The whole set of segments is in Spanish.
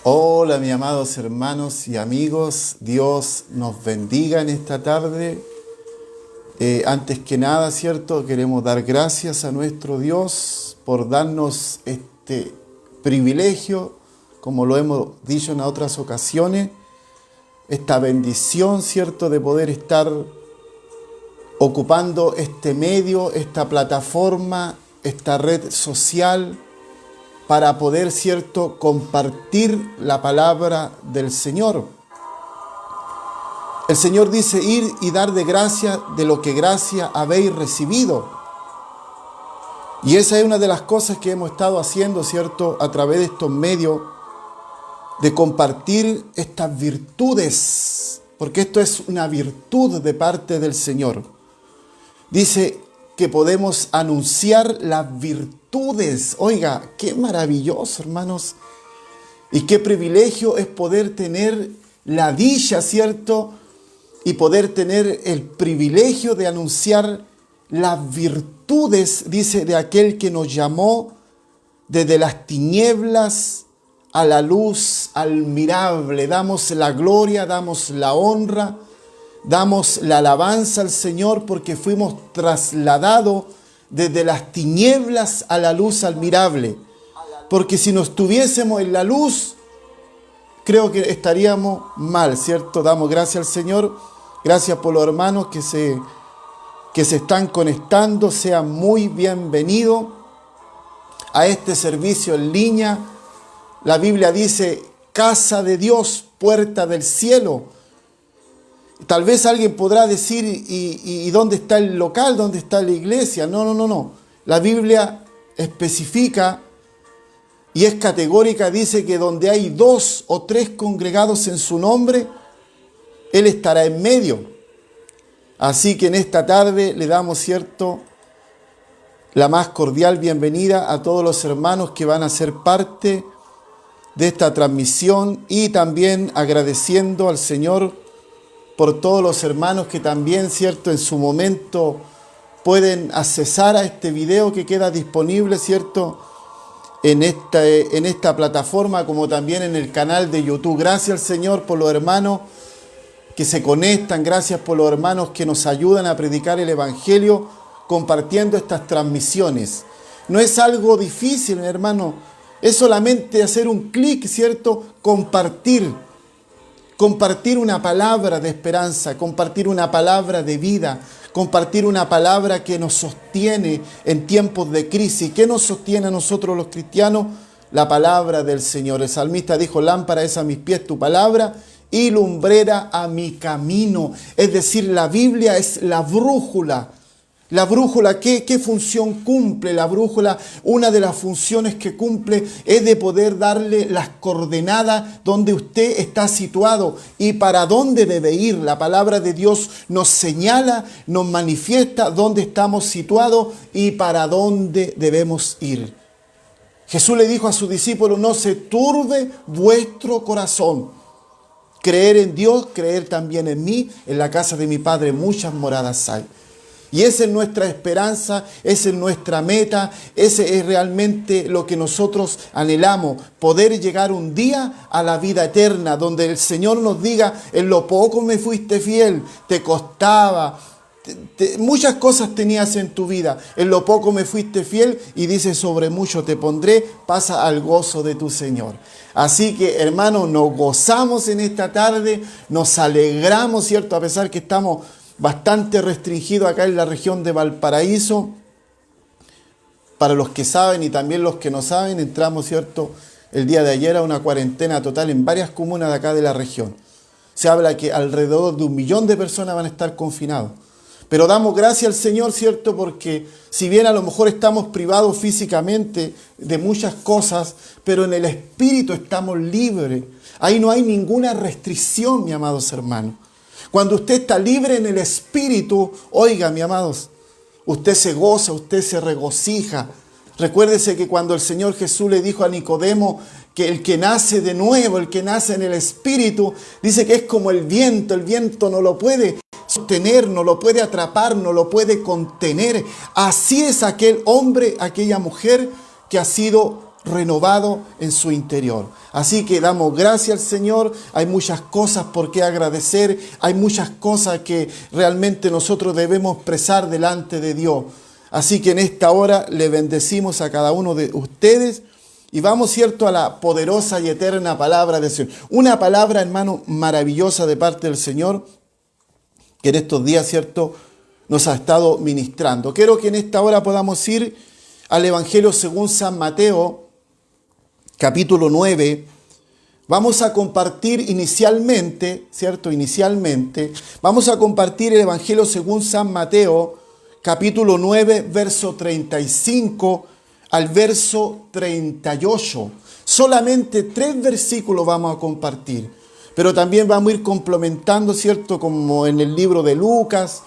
Hola, mis amados hermanos y amigos. Dios nos bendiga en esta tarde. Antes que nada, ¿cierto? Queremos dar gracias a nuestro Dios por darnos este privilegio, como lo hemos dicho en otras ocasiones, esta bendición, ¿cierto? De poder estar ocupando este medio, esta plataforma, esta red social, para poder, ¿cierto?, compartir la palabra del Señor. El Señor dice: ir y dar de gracia de lo que gracia habéis recibido. Y esa es una de las cosas que hemos estado haciendo, ¿cierto?, a través de estos medios, de compartir estas virtudes, porque esto es una virtud de parte del Señor. Dice que podemos anunciar las virtudes. Oiga, qué maravilloso, hermanos. Y qué privilegio es poder tener la dicha, ¿cierto? Y poder tener el privilegio de anunciar las virtudes, dice, de aquel que nos llamó desde las tinieblas a la luz admirable. Damos la gloria, damos la honra, damos la alabanza al Señor porque fuimos trasladados desde las tinieblas a la luz admirable. Porque si no estuviésemos en la luz, creo que estaríamos mal, ¿cierto? Damos gracias al Señor. Gracias por los hermanos que se están conectando. Sean muy bienvenidos a este servicio en línea. La Biblia dice: casa de Dios, puerta del cielo. Tal vez alguien podrá decir: ¿y dónde está el local? ¿Dónde está la iglesia? No. La Biblia especifica y es categórica. Dice que donde hay 2 o 3 congregados en su nombre, Él estará en medio. Así que en esta tarde le damos, ¿cierto?, la más cordial bienvenida a todos los hermanos que van a ser parte de esta transmisión, y también agradeciendo al Señor por todos los hermanos que también, ¿cierto?, en su momento pueden accesar a este video que queda disponible, ¿cierto?, en esta plataforma, como también en el canal de YouTube. Gracias al Señor por los hermanos que se conectan, gracias por los hermanos que nos ayudan a predicar el Evangelio compartiendo estas transmisiones. No es algo difícil, hermano, es solamente hacer un clic, ¿cierto?, compartir una palabra de esperanza, compartir una palabra de vida, compartir una palabra que nos sostiene en tiempos de crisis. ¿Qué nos sostiene a nosotros los cristianos? La palabra del Señor. El salmista dijo: lámpara es a mis pies tu palabra y lumbrera a mi camino. Es decir, la Biblia es la brújula. La brújula, ¿qué función cumple? La brújula, una de las funciones que cumple es de poder darle las coordenadas donde usted está situado y para dónde debe ir. La palabra de Dios nos señala, nos manifiesta dónde estamos situados y para dónde debemos ir. Jesús le dijo a sus discípulos: no se turbe vuestro corazón. Creer en Dios, creer también en mí. En la casa de mi Padre muchas moradas hay. Y esa es nuestra esperanza, esa es nuestra meta, ese es realmente lo que nosotros anhelamos, poder llegar un día a la vida eterna, donde el Señor nos diga: en lo poco me fuiste fiel, te costaba, muchas cosas tenías en tu vida, en lo poco me fuiste fiel, y dice: sobre mucho te pondré, pasa al gozo de tu Señor. Así que, hermanos, nos gozamos en esta tarde, nos alegramos, ¿cierto?, a pesar que estamos bastante restringido acá en la región de Valparaíso. Para los que saben y también los que no saben, entramos, ¿cierto?, el día de ayer a una cuarentena total en varias comunas de acá de la región. Se habla que alrededor de 1 millón de personas van a estar confinados. Pero damos gracias al Señor, ¿cierto?, porque si bien a lo mejor estamos privados físicamente de muchas cosas, pero en el espíritu estamos libres. Ahí no hay ninguna restricción, mis amados hermanos. Cuando usted está libre en el espíritu, oiga, mis amados, usted se goza, usted se regocija. Recuérdese que cuando el Señor Jesús le dijo a Nicodemo que el que nace de nuevo, el que nace en el espíritu, dice que es como el viento no lo puede sostener, no lo puede atrapar, no lo puede contener. Así es aquel hombre, aquella mujer que ha sido renovado en su interior. Así que damos gracias al Señor. Hay muchas cosas por qué agradecer. Hay muchas cosas que realmente nosotros debemos expresar delante de Dios. Así que en esta hora le bendecimos a cada uno de ustedes y vamos, cierto, a la poderosa y eterna palabra del Señor. Una palabra, hermano, maravillosa de parte del Señor que en estos días, cierto, nos ha estado ministrando. Quiero que en esta hora podamos ir al Evangelio según San Mateo, capítulo 9. Vamos a compartir inicialmente, ¿cierto? Vamos a compartir el Evangelio según San Mateo, capítulo 9, verso 35 al verso 38. Solamente 3 versículos vamos a compartir, pero también vamos a ir complementando, ¿cierto? Como en el libro de Lucas,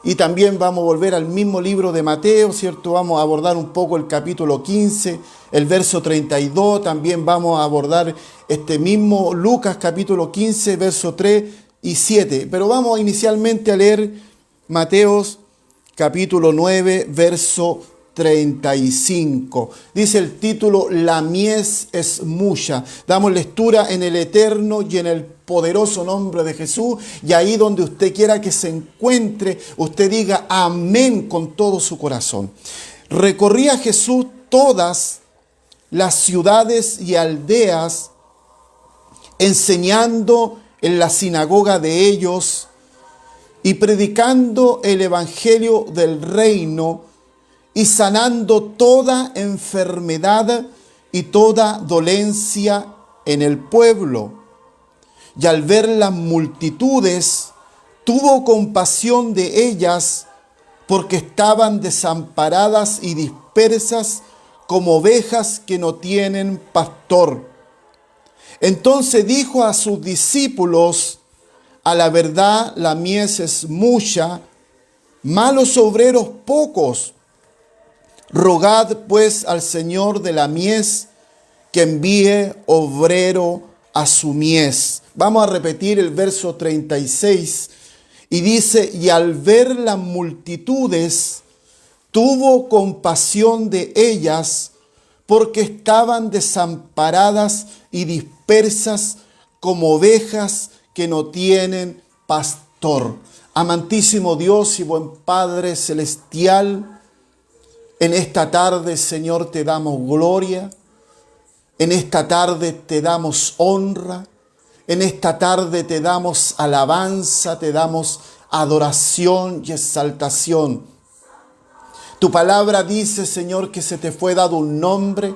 y también vamos a volver al mismo libro de Mateo, ¿cierto? Vamos a abordar un poco el capítulo 15, el verso 32. También vamos a abordar este mismo Lucas capítulo 15, verso 3 y 7. Pero vamos inicialmente a leer Mateos capítulo 9, verso 35. Dice el título: La mies es mucha. Damos lectura en el eterno y en el poderoso nombre de Jesús, y ahí donde usted quiera que se encuentre, usted diga amén con todo su corazón. Recorría Jesús todas las ciudades y aldeas, enseñando en la sinagoga de ellos y predicando el evangelio del reino y sanando toda enfermedad y toda dolencia en el pueblo. Y al ver las multitudes, tuvo compasión de ellas, porque estaban desamparadas y dispersas como ovejas que no tienen pastor. Entonces dijo a sus discípulos: a la verdad la mies es mucha, malos obreros pocos. Rogad pues al Señor de la mies que envíe obrero a su mies. Vamos a repetir el verso 36 y dice: y al ver las multitudes, tuvo compasión de ellas, porque estaban desamparadas y dispersas como ovejas que no tienen pastor. Amantísimo Dios y buen Padre celestial, en esta tarde, Señor, te damos gloria. En esta tarde te damos honra. En esta tarde te damos alabanza, te damos adoración y exaltación. Tu palabra dice, Señor, que se te fue dado un nombre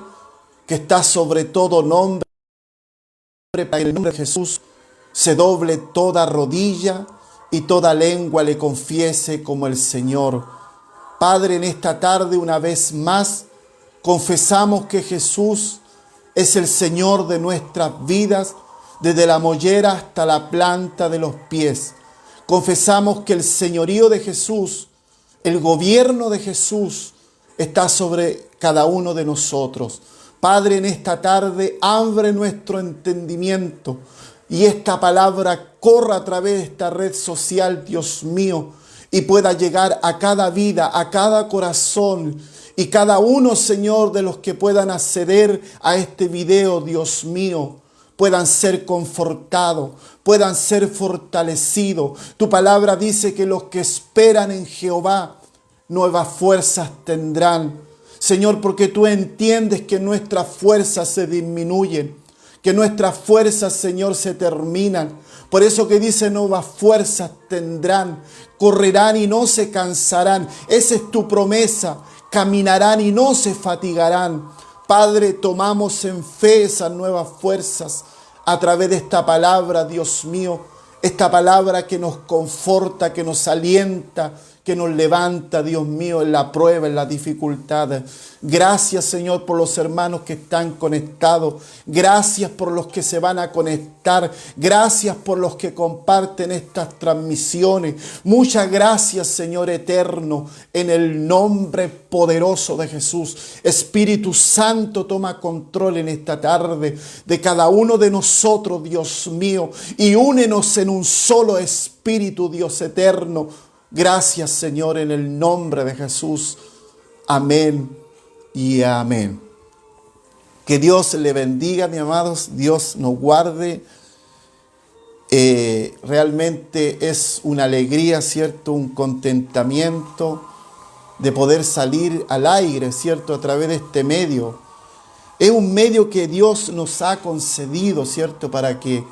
que está sobre todo nombre, para que en el nombre de Jesús se doble toda rodilla y toda lengua le confiese como el Señor. Padre, en esta tarde una vez más confesamos que Jesús es el Señor de nuestras vidas, desde la mollera hasta la planta de los pies. Confesamos que el señorío de Jesús, el gobierno de Jesús, está sobre cada uno de nosotros. Padre, en esta tarde abre nuestro entendimiento y esta palabra corra a través de esta red social, Dios mío, y pueda llegar a cada vida, a cada corazón, y cada uno, Señor, de los que puedan acceder a este video, Dios mío, puedan ser confortados, puedan ser fortalecidos. Tu palabra dice que los que esperan en Jehová nuevas fuerzas tendrán. Señor, porque tú entiendes que nuestras fuerzas se disminuyen, que nuestras fuerzas, Señor, se terminan. Por eso que dice nuevas fuerzas tendrán, correrán y no se cansarán. Esa es tu promesa, caminarán y no se fatigarán. Padre, tomamos en fe esas nuevas fuerzas a través de esta palabra, Dios mío, esta palabra que nos conforta, que nos alienta, que nos levanta, Dios mío, en la prueba, en la dificultad. Gracias, Señor, por los hermanos que están conectados. Gracias por los que se van a conectar. Gracias por los que comparten estas transmisiones. Muchas gracias, Señor eterno, en el nombre poderoso de Jesús. Espíritu Santo, toma control en esta tarde de cada uno de nosotros, Dios mío, y únenos en un solo espíritu, Dios eterno. Gracias, Señor, en el nombre de Jesús. Amén y amén. Que Dios le bendiga, mis amados, Dios nos guarde. Realmente es una alegría, ¿cierto? Un contentamiento de poder salir al aire, ¿cierto? A través de este medio. Es un medio que Dios nos ha concedido, ¿cierto? Para que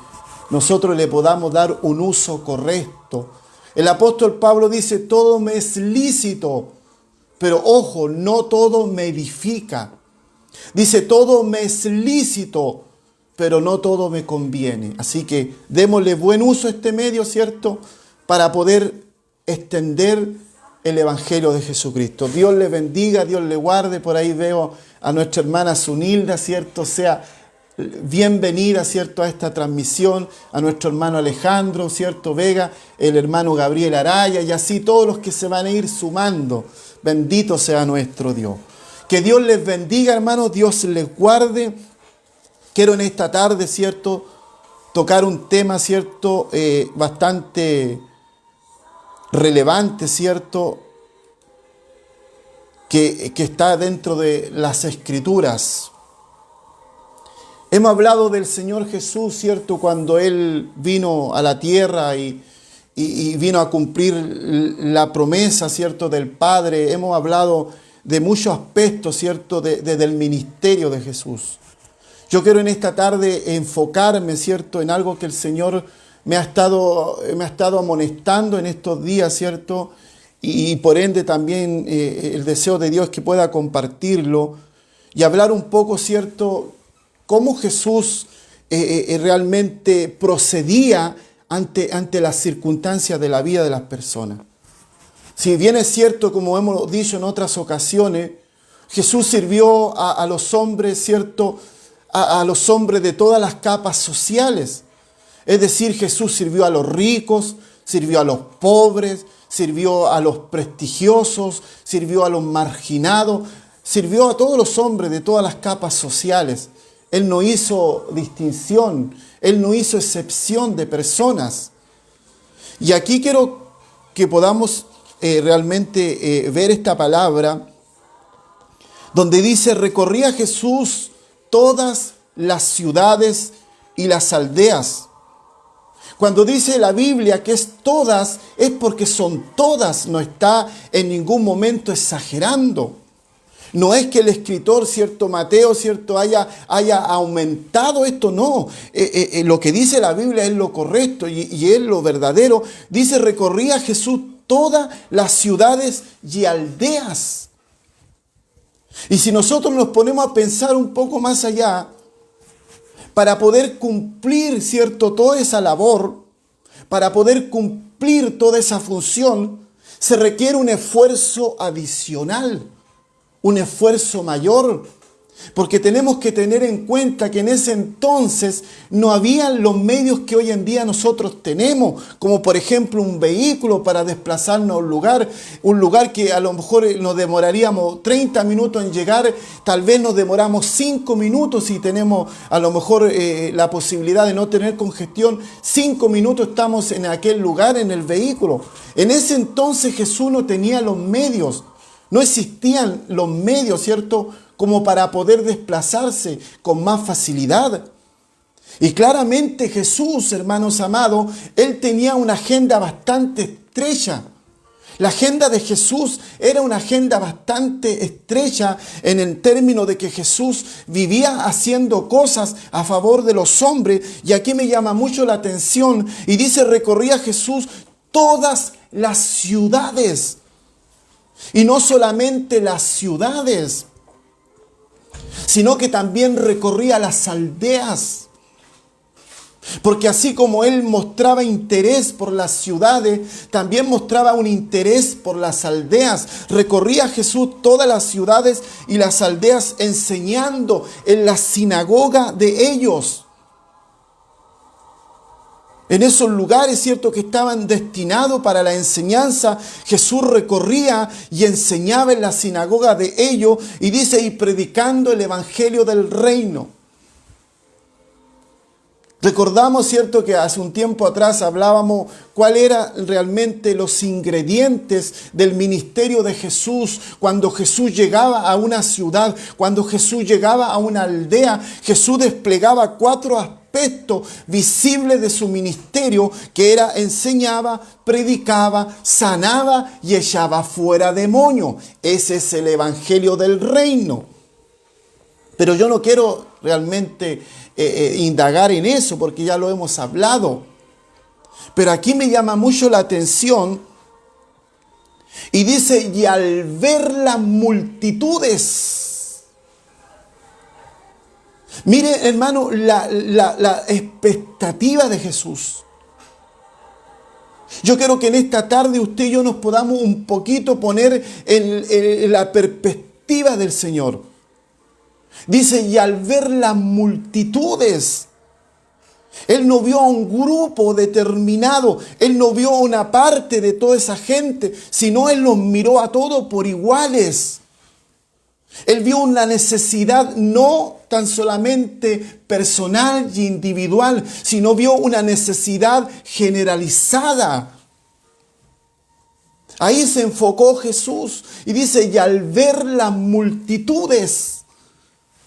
nosotros le podamos dar un uso correcto. El apóstol Pablo dice, todo me es lícito, pero ojo, no todo me edifica. Dice, todo me es lícito, pero no todo me conviene. Así que démosle buen uso a este medio, ¿cierto? Para poder extender el Evangelio de Jesucristo. Dios le bendiga, Dios le guarde. Por ahí veo a nuestra hermana Zunilda, ¿cierto? Sea bienvenida, ¿cierto? A esta transmisión. A nuestro hermano Alejandro, ¿cierto? Vega, el hermano Gabriel Araya y así todos los que se van a ir sumando. Bendito sea nuestro Dios. Que Dios les bendiga, hermanos, Dios les guarde. Quiero en esta tarde, ¿cierto?, tocar un tema, ¿cierto?, bastante relevante, ¿cierto?, que está dentro de las Escrituras. Hemos hablado del Señor Jesús, ¿cierto?, cuando Él vino a la tierra y vino a cumplir la promesa, ¿cierto?, del Padre. Hemos hablado de muchos aspectos, ¿cierto?, del ministerio de Jesús. Yo quiero en esta tarde enfocarme, ¿cierto?, en algo que el Señor me ha estado amonestando en estos días, ¿cierto? Y por ende también el deseo de Dios es que pueda compartirlo y hablar un poco, ¿cierto?, cómo Jesús realmente procedía ante las circunstancias de la vida de las personas. Si bien es cierto, como hemos dicho en otras ocasiones, Jesús sirvió a los hombres, ¿cierto?, a los hombres de todas las capas sociales. Es decir, Jesús sirvió a los ricos, sirvió a los pobres, sirvió a los prestigiosos, sirvió a los marginados, sirvió a todos los hombres de todas las capas sociales. Él no hizo distinción, Él no hizo excepción de personas. Y aquí quiero que podamos realmente ver esta palabra donde dice, recorría Jesús todas las ciudades y las aldeas. Cuando dice la Biblia que es todas, es porque son todas, no está en ningún momento exagerando. No es que el escritor, ¿cierto?, Mateo, ¿cierto?, haya aumentado esto, no. Lo que dice la Biblia es lo correcto y es lo verdadero. Dice, recorría Jesús todas las ciudades y aldeas. Y si nosotros nos ponemos a pensar un poco más allá, para poder cumplir, ¿cierto?, toda esa labor, para poder cumplir toda esa función, se requiere un esfuerzo adicional, un esfuerzo mayor, porque tenemos que tener en cuenta que en ese entonces no habían los medios que hoy en día nosotros tenemos, como por ejemplo un vehículo para desplazarnos a un lugar que a lo mejor nos demoraríamos 30 minutos en llegar, tal vez nos demoramos 5 minutos y tenemos a lo mejor la posibilidad de no tener congestión, 5 minutos estamos en aquel lugar en el vehículo. En ese entonces Jesús no tenía los medios, no existían los medios, ¿cierto?, como para poder desplazarse con más facilidad. Y claramente Jesús, hermanos amados, Él tenía una agenda bastante estrecha. La agenda de Jesús era una agenda bastante estrecha en el término de que Jesús vivía haciendo cosas a favor de los hombres. Y aquí me llama mucho la atención y dice, recorría Jesús todas las ciudades. Y no solamente las ciudades, sino que también recorría las aldeas. Porque así como Él mostraba interés por las ciudades, también mostraba un interés por las aldeas. Recorría Jesús todas las ciudades y las aldeas enseñando en la sinagoga de ellos. En esos lugares, ¿cierto?, que estaban destinados para la enseñanza, Jesús recorría y enseñaba en la sinagoga de ellos, y dice, y predicando el evangelio del reino. Recordamos, ¿cierto?, que hace un tiempo atrás hablábamos cuál eran realmente los ingredientes del ministerio de Jesús. Cuando Jesús llegaba a una ciudad, cuando Jesús llegaba a una aldea, Jesús desplegaba 4 aspectos visibles de su ministerio, que era: enseñaba, predicaba, sanaba y echaba fuera demonios. Ese es el evangelio del reino. Pero yo no quiero realmente indagar en eso, porque ya lo hemos hablado. Pero aquí me llama mucho la atención y dice: y al ver las multitudes. Mire, hermano, la expectativa de Jesús. Yo quiero que en esta tarde usted y yo nos podamos un poquito poner en la perspectiva del Señor. Dice: y al ver las multitudes. Él no vio a un grupo determinado, Él no vio a una parte de toda esa gente, sino Él los miró a todos por iguales. Él vio una necesidad no tan solamente personal y individual, sino vio una necesidad generalizada. Ahí se enfocó Jesús y dice: y al ver las multitudes.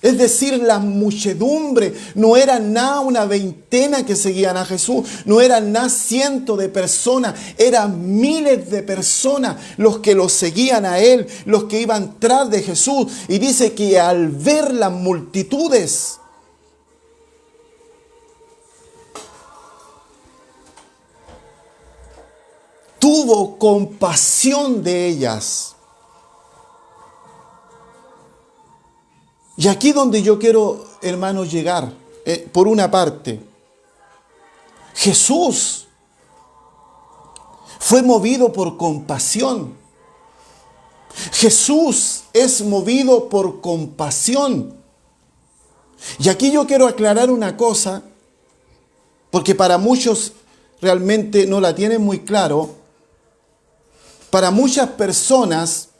Es decir, la muchedumbre, no eran nada una veintena que seguían a Jesús, no eran nada cientos de personas, eran miles de personas los que lo seguían a Él, los que iban tras de Jesús. Y dice que al ver las multitudes, tuvo compasión de ellas. Y aquí donde yo quiero, hermanos, llegar, por una parte, Jesús fue movido por compasión. Jesús es movido por compasión. Y aquí yo quiero aclarar una cosa, porque para muchos realmente no la tienen muy claro. Para muchas personas,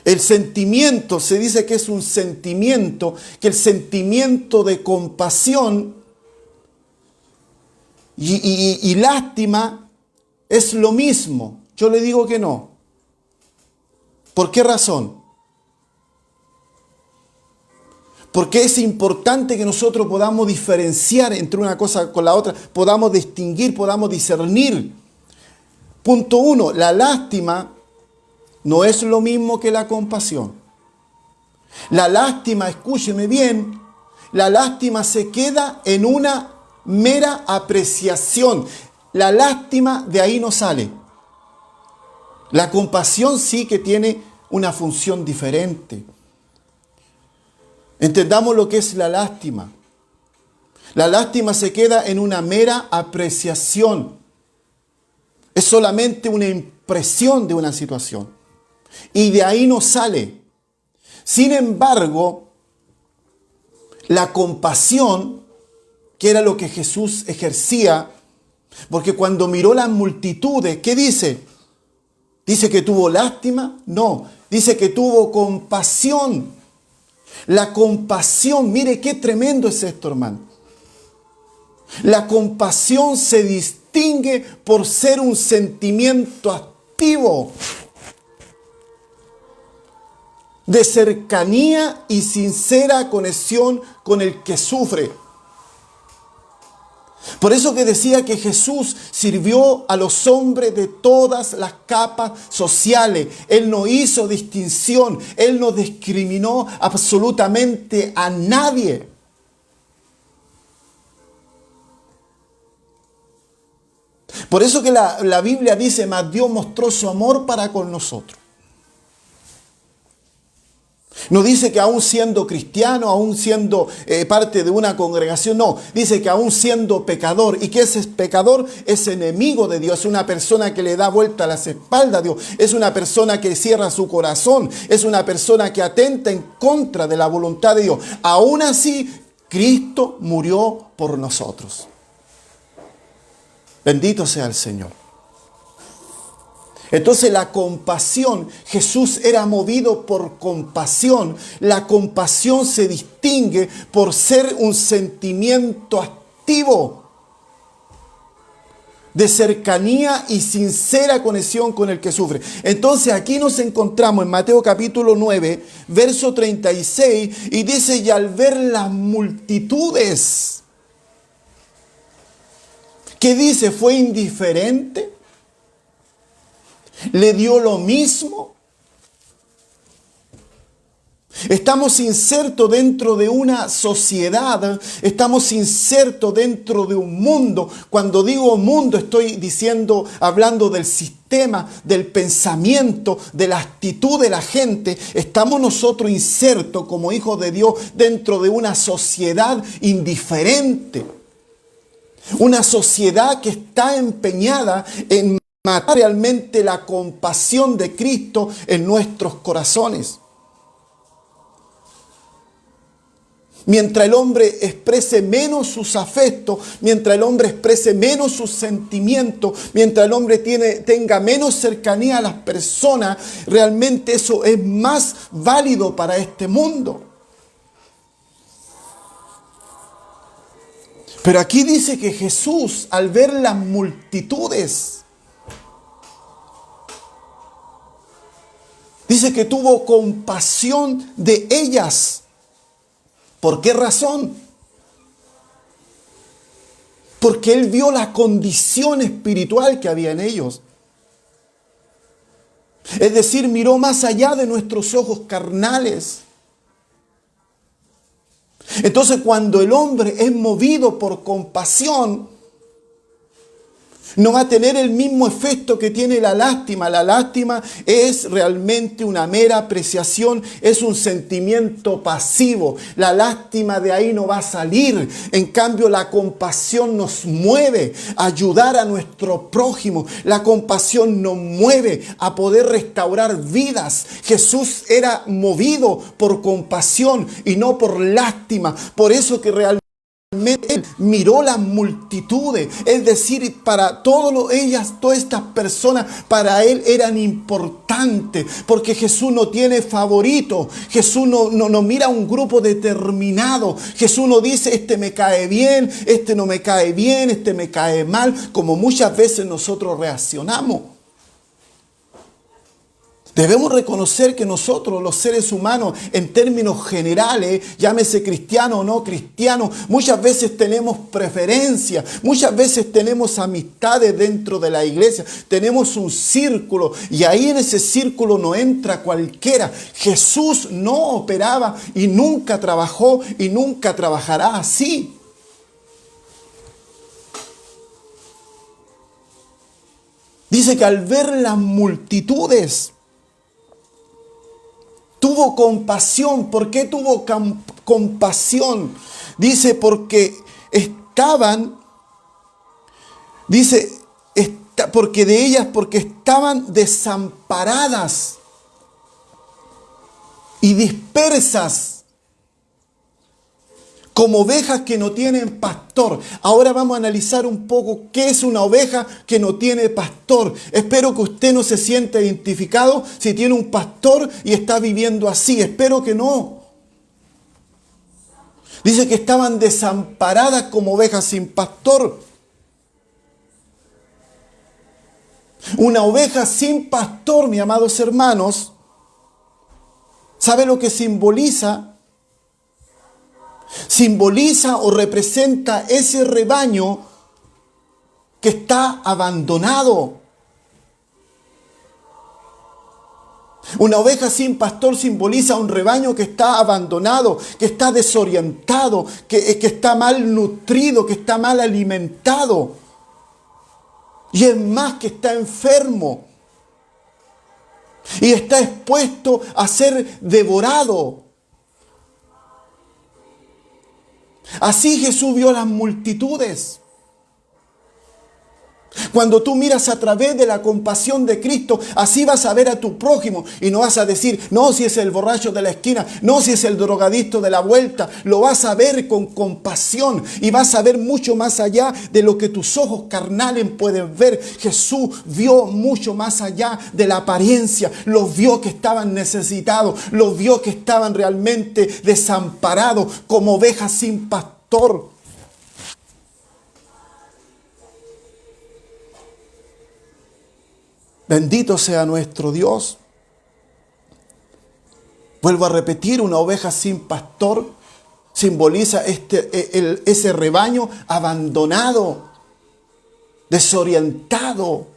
el sentimiento, se dice que es un sentimiento, que el sentimiento de compasión y lástima es lo mismo. Yo le digo que no. ¿Por qué razón? Porque es importante que nosotros podamos diferenciar entre una cosa con la otra, podamos distinguir, podamos discernir. Punto 1, la lástima no es lo mismo que la compasión. La lástima, escúcheme bien, la lástima se queda en una mera apreciación. La lástima de ahí no sale. La compasión sí que tiene una función diferente. Entendamos lo que es la lástima. La lástima se queda en una mera apreciación. Es solamente una impresión de una situación. Y de ahí no sale. Sin embargo, la compasión, que era lo que Jesús ejercía, porque cuando miró las multitudes, ¿qué dice? ¿Dice que tuvo lástima? No, dice que tuvo compasión. La compasión, mire qué tremendo es esto, hermano. La compasión se distingue por ser un sentimiento activo, de cercanía y sincera conexión con el que sufre. Por eso que decía que Jesús sirvió a los hombres de todas las capas sociales. Él no hizo distinción, Él no discriminó absolutamente a nadie. Por eso que la Biblia dice: mas Dios mostró su amor para con nosotros. No dice que aún siendo cristiano, aún siendo parte de una congregación, no. Dice que aún siendo pecador. ¿Y qué es pecador? Es enemigo de Dios. Es una persona que le da vuelta a las espaldas a Dios. Es una persona que cierra su corazón. Es una persona que atenta en contra de la voluntad de Dios. Aún así, Cristo murió por nosotros. Bendito sea el Señor. Entonces la compasión, Jesús era movido por compasión. La compasión se distingue por ser un sentimiento activo de cercanía y sincera conexión con el que sufre. Entonces aquí nos encontramos en Mateo capítulo 9, verso 36, y dice, y al ver las multitudes, ¿qué dice? ¿Fue indiferente? ¿Le dio lo mismo? Estamos insertos dentro de una sociedad, estamos insertos dentro de un mundo. Cuando digo mundo, estoy diciendo, hablando del sistema, del pensamiento, de la actitud de la gente. Estamos nosotros insertos como hijos de Dios dentro de una sociedad indiferente. Una sociedad que está empeñada en matar realmente la compasión de Cristo en nuestros corazones. Mientras el hombre exprese menos sus afectos, mientras el hombre exprese menos sus sentimientos, mientras el hombre tenga menos cercanía a las personas, realmente eso es más válido para este mundo. Pero aquí dice que Jesús, al ver las multitudes, dice que tuvo compasión de ellas. ¿Por qué razón? Porque Él vio la condición espiritual que había en ellos. Es decir, miró más allá de nuestros ojos carnales. Entonces, cuando el hombre es movido por compasión, no va a tener el mismo efecto que tiene la lástima. La lástima es realmente una mera apreciación, es un sentimiento pasivo. La lástima de ahí no va a salir. En cambio, la compasión nos mueve a ayudar a nuestro prójimo. La compasión nos mueve a poder restaurar vidas. Jesús era movido por compasión y no por lástima. Por eso que realmente Él miró las multitudes, es decir, para todas estas personas, para Él eran importantes, porque Jesús no tiene favorito, Jesús no mira a un grupo determinado, Jesús no dice, este me cae bien, este no me cae bien, este me cae mal, como muchas veces nosotros reaccionamos. Debemos reconocer que nosotros, los seres humanos, en términos generales, llámese cristiano o no cristiano, muchas veces tenemos preferencias, muchas veces tenemos amistades dentro de la iglesia, tenemos un círculo y ahí en ese círculo no entra cualquiera. Jesús no operaba y nunca trabajó y nunca trabajará así. Dice que al ver las multitudes, tuvo compasión. ¿Por qué tuvo compasión? Dice, porque porque de ellas, porque estaban desamparadas y dispersas como ovejas que no tienen pastor. Ahora vamos a analizar un poco qué es una oveja que no tiene pastor. Espero que usted no se sienta identificado si tiene un pastor y está viviendo así. Espero que no. Dice que estaban desamparadas como ovejas sin pastor. Una oveja sin pastor, mis amados hermanos, ¿sabe lo que simboliza? Simboliza o representa ese rebaño que está abandonado. Una oveja sin pastor simboliza un rebaño que está abandonado, que está desorientado, que está mal nutrido, que está mal alimentado. Y es más, que está enfermo. Y está expuesto a ser devorado. Así Jesús vio las multitudes. Cuando tú miras a través de la compasión de Cristo, así vas a ver a tu prójimo y no vas a decir, no, si es el borracho de la esquina, no, si es el drogadicto de la vuelta. Lo vas a ver con compasión y vas a ver mucho más allá de lo que tus ojos carnales pueden ver. Jesús vio mucho más allá de la apariencia. Los vio que estaban necesitados, los vio que estaban realmente desamparados como ovejas sin pastor. Bendito sea nuestro Dios. Vuelvo a repetir, una oveja sin pastor simboliza ese rebaño abandonado, desorientado.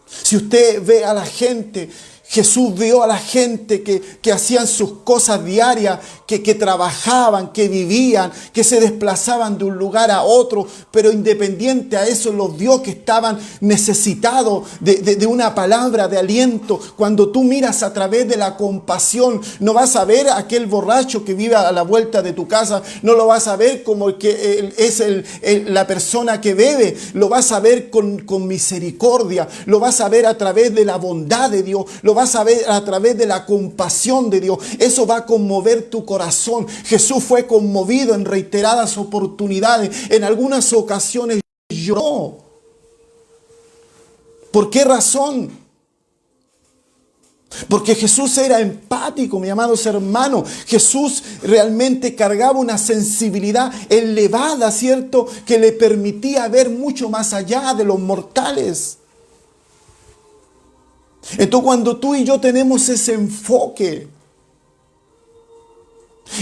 Si usted ve a la gente, Jesús vio a la gente que hacían sus cosas diarias, que trabajaban, que vivían, que se desplazaban de un lugar a otro, pero independiente a eso los vio que estaban necesitados de una palabra de aliento. Cuando tú miras a través de la compasión, no vas a ver a aquel borracho que vive a la vuelta de tu casa, no lo vas a ver como el que es la persona que bebe, lo vas a ver con misericordia, lo vas a ver a través de la bondad de Dios, lo vas a ver a través de la compasión de Dios. Eso va a conmover tu corazón. Jesús fue conmovido en reiteradas oportunidades. En algunas ocasiones lloró. ¿Por qué razón? Porque Jesús era empático, mis amados hermanos. Jesús realmente cargaba una sensibilidad elevada, ¿cierto? Que le permitía ver mucho más allá de los mortales. Entonces, cuando tú y yo tenemos ese enfoque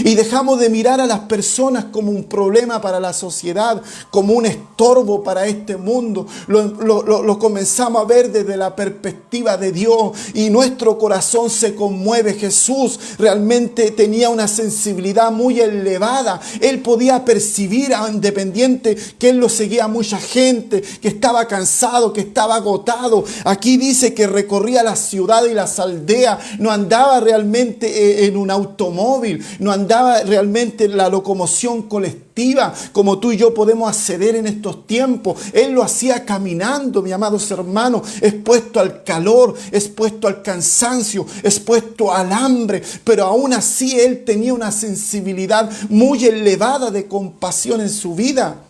y dejamos de mirar a las personas como un problema para la sociedad, como un estorbo para este mundo, lo comenzamos a ver desde la perspectiva de Dios y nuestro corazón se conmueve. Jesús realmente tenía una sensibilidad muy elevada. Él podía percibir, independiente que él lo seguía mucha gente, que estaba cansado, que estaba agotado. Aquí dice que recorría las ciudades y las aldeas, no andaba realmente en un automóvil, no andaba realmente en la locomoción colectiva como tú y yo podemos acceder en estos tiempos. Él lo hacía caminando, mis amados hermanos, expuesto al calor, expuesto al cansancio, expuesto al hambre, pero aún así él tenía una sensibilidad muy elevada de compasión en su vida.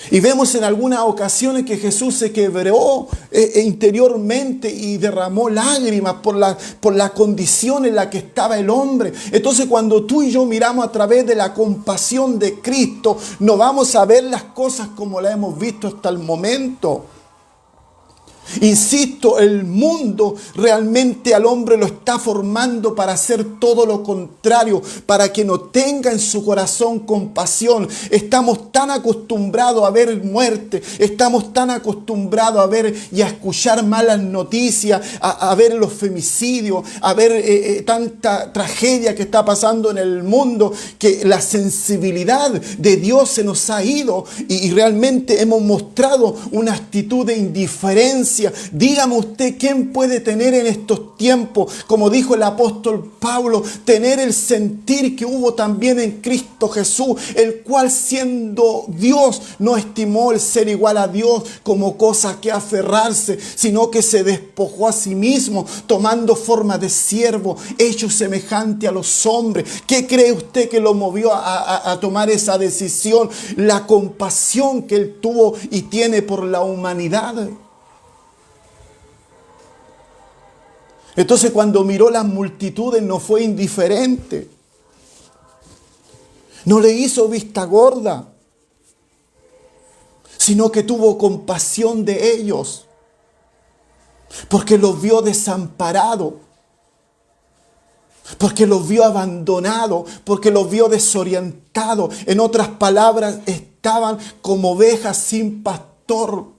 Y vemos en algunas ocasiones que Jesús se quebró interiormente y derramó lágrimas por la condición en la que estaba el hombre. Entonces, cuando tú y yo miramos a través de la compasión de Cristo, no vamos a ver las cosas como las hemos visto hasta el momento. Insisto, el mundo realmente al hombre lo está formando para hacer todo lo contrario, para que no tenga en su corazón compasión. Estamos tan acostumbrados a ver muerte, estamos tan acostumbrados a ver y a escuchar malas noticias, a ver los femicidios, a ver tanta tragedia que está pasando en el mundo, que la sensibilidad de Dios se nos ha ido y realmente hemos mostrado una actitud de indiferencia. Dígame usted, ¿quién puede tener en estos tiempos, como dijo el apóstol Pablo, tener el sentir que hubo también en Cristo Jesús, el cual siendo Dios no estimó el ser igual a Dios como cosa que aferrarse, sino que se despojó a sí mismo, tomando forma de siervo, hecho semejante a los hombres? ¿Qué cree usted que lo movió a tomar esa decisión? La compasión que él tuvo y tiene por la humanidad. Entonces, cuando miró las multitudes no fue indiferente. No le hizo vista gorda, sino que tuvo compasión de ellos, porque los vio desamparados, porque los vio abandonados, porque los vio desorientados. En otras palabras, estaban como ovejas sin pastor.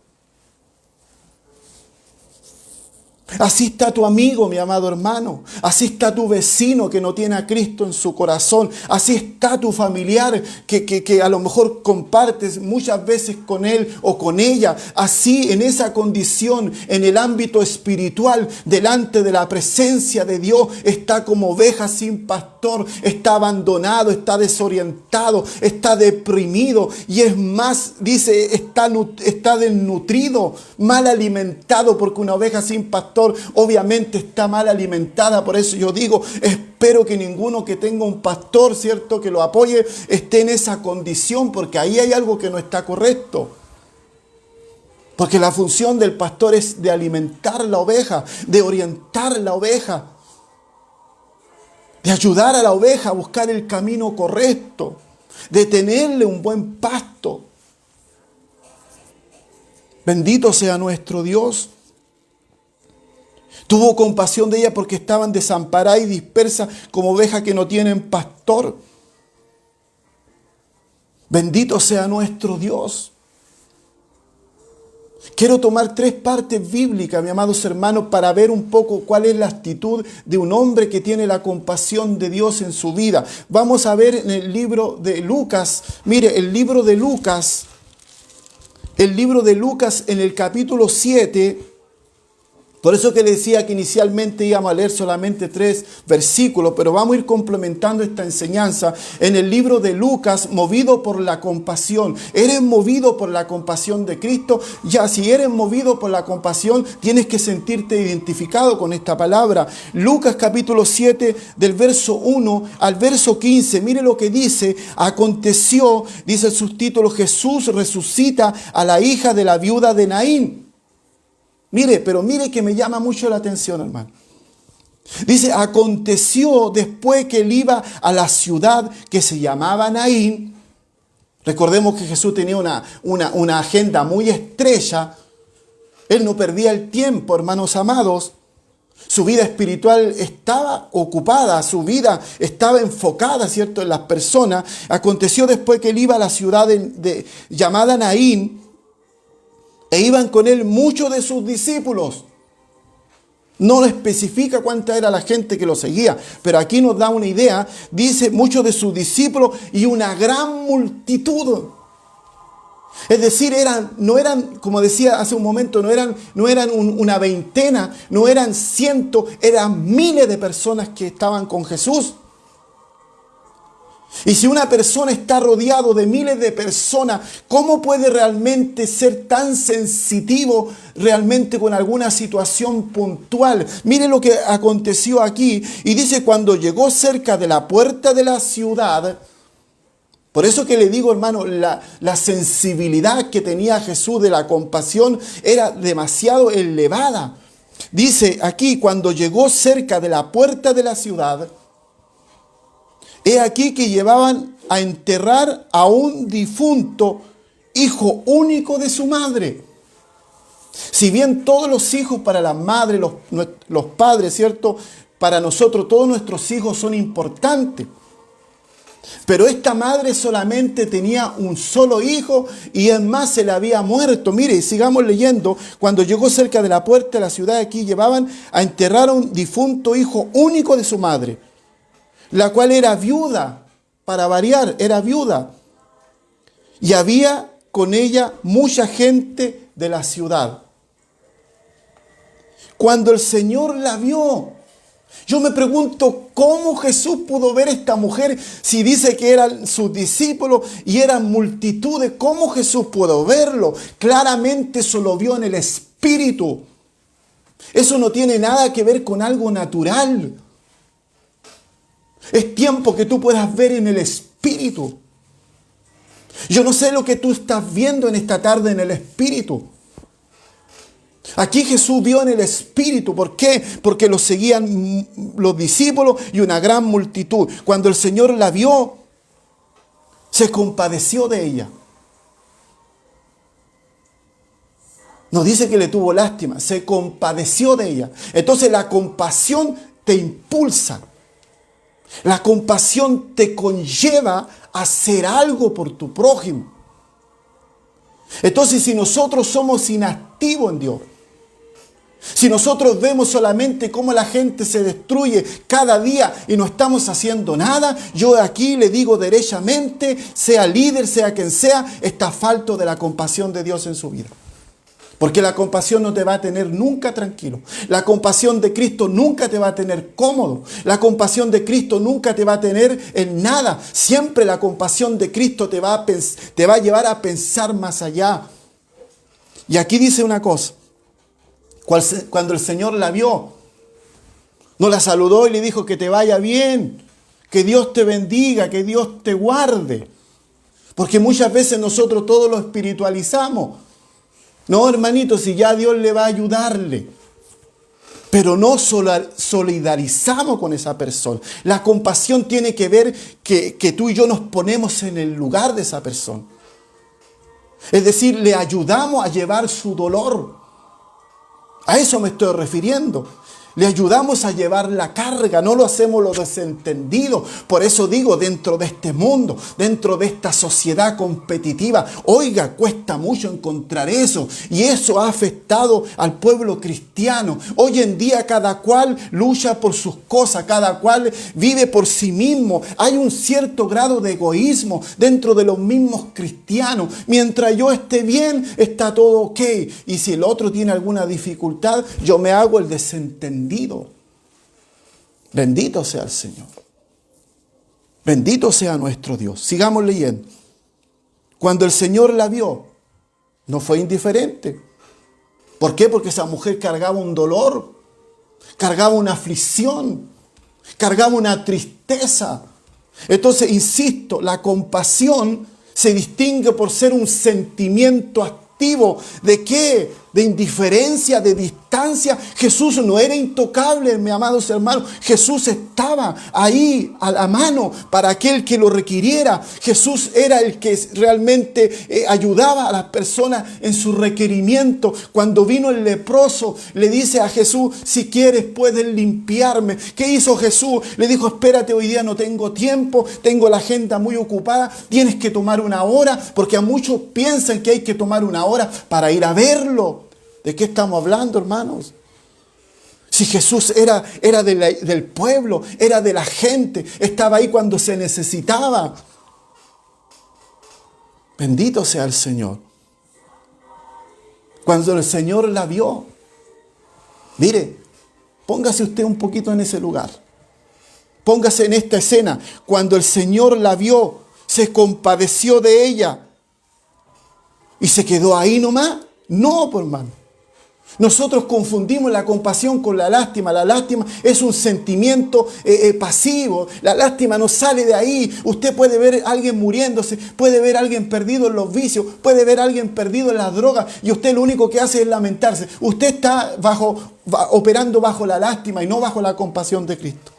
Así está tu amigo, mi amado hermano. Así está tu vecino que no tiene a Cristo en su corazón. Así está tu familiar que a lo mejor compartes muchas veces con él o con ella. Así, en esa condición, en el ámbito espiritual, delante de la presencia de Dios, está como oveja sin pastor. pastor está abandonado, está desorientado, está deprimido y es más, dice, está desnutrido, mal alimentado, porque una oveja sin pastor obviamente está mal alimentada. Por eso yo digo, espero que ninguno que tenga un pastor, ¿cierto?, que lo apoye, esté en esa condición, porque ahí hay algo que no está correcto. Porque la función del pastor es de alimentar la oveja, de orientar la oveja, de ayudar a la oveja a buscar el camino correcto, de tenerle un buen pasto. Bendito sea nuestro Dios. Tuvo compasión de ella porque estaban desamparadas y dispersas como ovejas que no tienen pastor. Bendito sea nuestro Dios. Quiero tomar 3 partes bíblicas, mis amados hermanos, para ver un poco cuál es la actitud de un hombre que tiene la compasión de Dios en su vida. Vamos a ver en el libro de Lucas. Mire, el libro de Lucas en el capítulo 7. Por eso que le decía que inicialmente íbamos a leer solamente 3 versículos, pero vamos a ir complementando esta enseñanza en el libro de Lucas, movido por la compasión. ¿Eres movido por la compasión de Cristo? Ya, si eres movido por la compasión, tienes que sentirte identificado con esta palabra. Lucas capítulo 7, del verso 1 al verso 15. Mire lo que dice. Aconteció, dice el subtítulo, Jesús resucita a la hija de la viuda de Naín. Mire, pero mire que me llama mucho la atención, hermano. Dice, aconteció después que él iba a la ciudad que se llamaba Naín. Recordemos que Jesús tenía una agenda muy estrecha. Él no perdía el tiempo, hermanos amados. Su vida espiritual estaba ocupada, su vida estaba enfocada, ¿cierto?, en las personas. Aconteció después que él iba a la ciudad llamada Naín. E iban con él muchos de sus discípulos. No especifica cuánta era la gente que lo seguía, pero aquí nos da una idea. Dice muchos de sus discípulos y una gran multitud. Es decir, no eran, como decía hace un momento, no eran una veintena, no eran cientos, eran miles de personas que estaban con Jesús. Y si una persona está rodeado de miles de personas, ¿cómo puede realmente ser tan sensitivo realmente con alguna situación puntual? Mire lo que aconteció aquí. Y dice, cuando llegó cerca de la puerta de la ciudad, por eso que le digo, hermano, la sensibilidad que tenía Jesús de la compasión era demasiado elevada. Dice aquí, cuando llegó cerca de la puerta de la ciudad, he aquí que llevaban a enterrar a un difunto, hijo único de su madre. Si bien todos los hijos para las madres, los padres, ¿cierto?, para nosotros todos nuestros hijos son importantes. Pero esta madre solamente tenía un solo hijo y el más se le había muerto. Mire, sigamos leyendo. Cuando llegó cerca de la puerta de la ciudad, aquí llevaban a enterrar a un difunto hijo único de su madre, la cual era viuda, para variar, era viuda. Y había con ella mucha gente de la ciudad. Cuando el Señor la vio, yo me pregunto cómo Jesús pudo ver a esta mujer si dice que eran sus discípulos y eran multitudes. ¿Cómo Jesús pudo verlo? Claramente eso lo vio en el Espíritu. Eso no tiene nada que ver con algo natural. Es tiempo que tú puedas ver en el Espíritu. Yo no sé lo que tú estás viendo en esta tarde en el Espíritu. Aquí Jesús vio en el Espíritu. ¿Por qué? Porque lo seguían los discípulos y una gran multitud. Cuando el Señor la vio, se compadeció de ella. No dice que le tuvo lástima, se compadeció de ella. Entonces la compasión te impulsa. La compasión te conlleva a hacer algo por tu prójimo. Entonces, si nosotros somos inactivos en Dios, si nosotros vemos solamente cómo la gente se destruye cada día y no estamos haciendo nada, yo aquí le digo derechamente, sea líder, sea quien sea, está falto de la compasión de Dios en su vida. Porque la compasión no te va a tener nunca tranquilo. La compasión de Cristo nunca te va a tener cómodo. La compasión de Cristo nunca te va a tener en nada. Siempre la compasión de Cristo te va a llevar a pensar más allá. Y aquí dice una cosa. Cuando el Señor la vio, no la saludó y le dijo que te vaya bien, que Dios te bendiga, que Dios te guarde. Porque muchas veces nosotros todo lo espiritualizamos. No, hermanito, si ya Dios le va a ayudarle. Pero no solidarizamos con esa persona. La compasión tiene que ver que tú y yo nos ponemos en el lugar de esa persona. Es decir, le ayudamos a llevar su dolor. A eso me estoy refiriendo. Le ayudamos a llevar la carga, no lo hacemos los desentendidos. Por eso digo, dentro de este mundo, dentro de esta sociedad competitiva, oiga, cuesta mucho encontrar eso. Y eso ha afectado al pueblo cristiano. Hoy en día cada cual lucha por sus cosas, cada cual vive por sí mismo. Hay un cierto grado de egoísmo dentro de los mismos cristianos. Mientras yo esté bien, está todo ok. Y si el otro tiene alguna dificultad, yo me hago el desentendido. Bendito sea el Señor. Bendito sea nuestro Dios. Sigamos leyendo. Cuando el Señor la vio, no fue indiferente. ¿Por qué? Porque esa mujer cargaba un dolor, cargaba una aflicción, cargaba una tristeza. Entonces, insisto, la compasión se distingue por ser un sentimiento activo. ¿De qué? De indiferencia, de distancia. Jesús no era intocable, mis amados hermanos. Jesús estaba ahí a la mano para aquel que lo requiriera. Jesús era el que realmente ayudaba a las personas en su requerimiento. Cuando vino el leproso, le dice a Jesús, si quieres puedes limpiarme. ¿Qué hizo Jesús? Le dijo, espérate, hoy día no tengo tiempo, tengo la agenda muy ocupada, tienes que tomar una hora, porque a muchos piensan que hay que tomar una hora para ir a verlo. ¿De qué estamos hablando, hermanos? Si Jesús era del pueblo, era de la gente, estaba ahí cuando se necesitaba. Bendito sea el Señor. Cuando el Señor la vio, mire, póngase usted un poquito en ese lugar. Póngase en esta escena. Cuando el Señor la vio, se compadeció de ella y se quedó ahí nomás. No, pues, hermano. Nosotros confundimos la compasión con la lástima. La lástima es un sentimiento pasivo. La lástima no sale de ahí. Usted puede ver a alguien muriéndose, puede ver a alguien perdido en los vicios, puede ver a alguien perdido en las drogas y usted lo único que hace es lamentarse. Usted está operando bajo la lástima y no bajo la compasión de Cristo.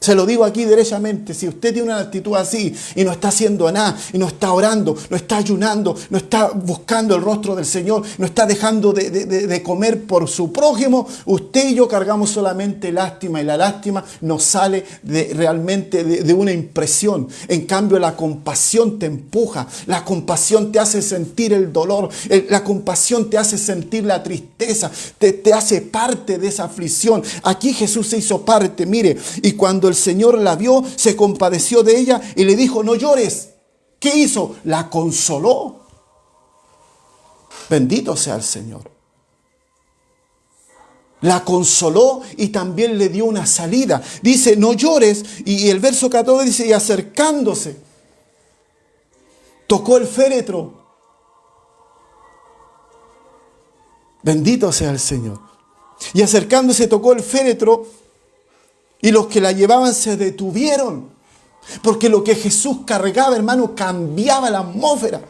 Se lo digo aquí derechamente, si usted tiene una actitud así y no está haciendo nada, y no está orando, no está ayunando, no está buscando el rostro del Señor, no está dejando de comer por su prójimo, usted y yo cargamos solamente lástima y la lástima nos sale realmente de una impresión. En cambio la compasión te empuja, la compasión te hace sentir el dolor, la compasión te hace sentir la tristeza, te hace parte de esa aflicción. Aquí Jesús se hizo parte, mire, y cuando el Señor la vio, se compadeció de ella y le dijo, no llores. ¿Qué hizo? La consoló. Bendito sea el Señor. La consoló y también le dio una salida. Dice, no llores. Y el verso 14 dice, y acercándose, tocó el féretro. Bendito sea el Señor. Y acercándose tocó el féretro. Y los que la llevaban se detuvieron. Porque lo que Jesús cargaba, hermano, cambiaba la atmósfera.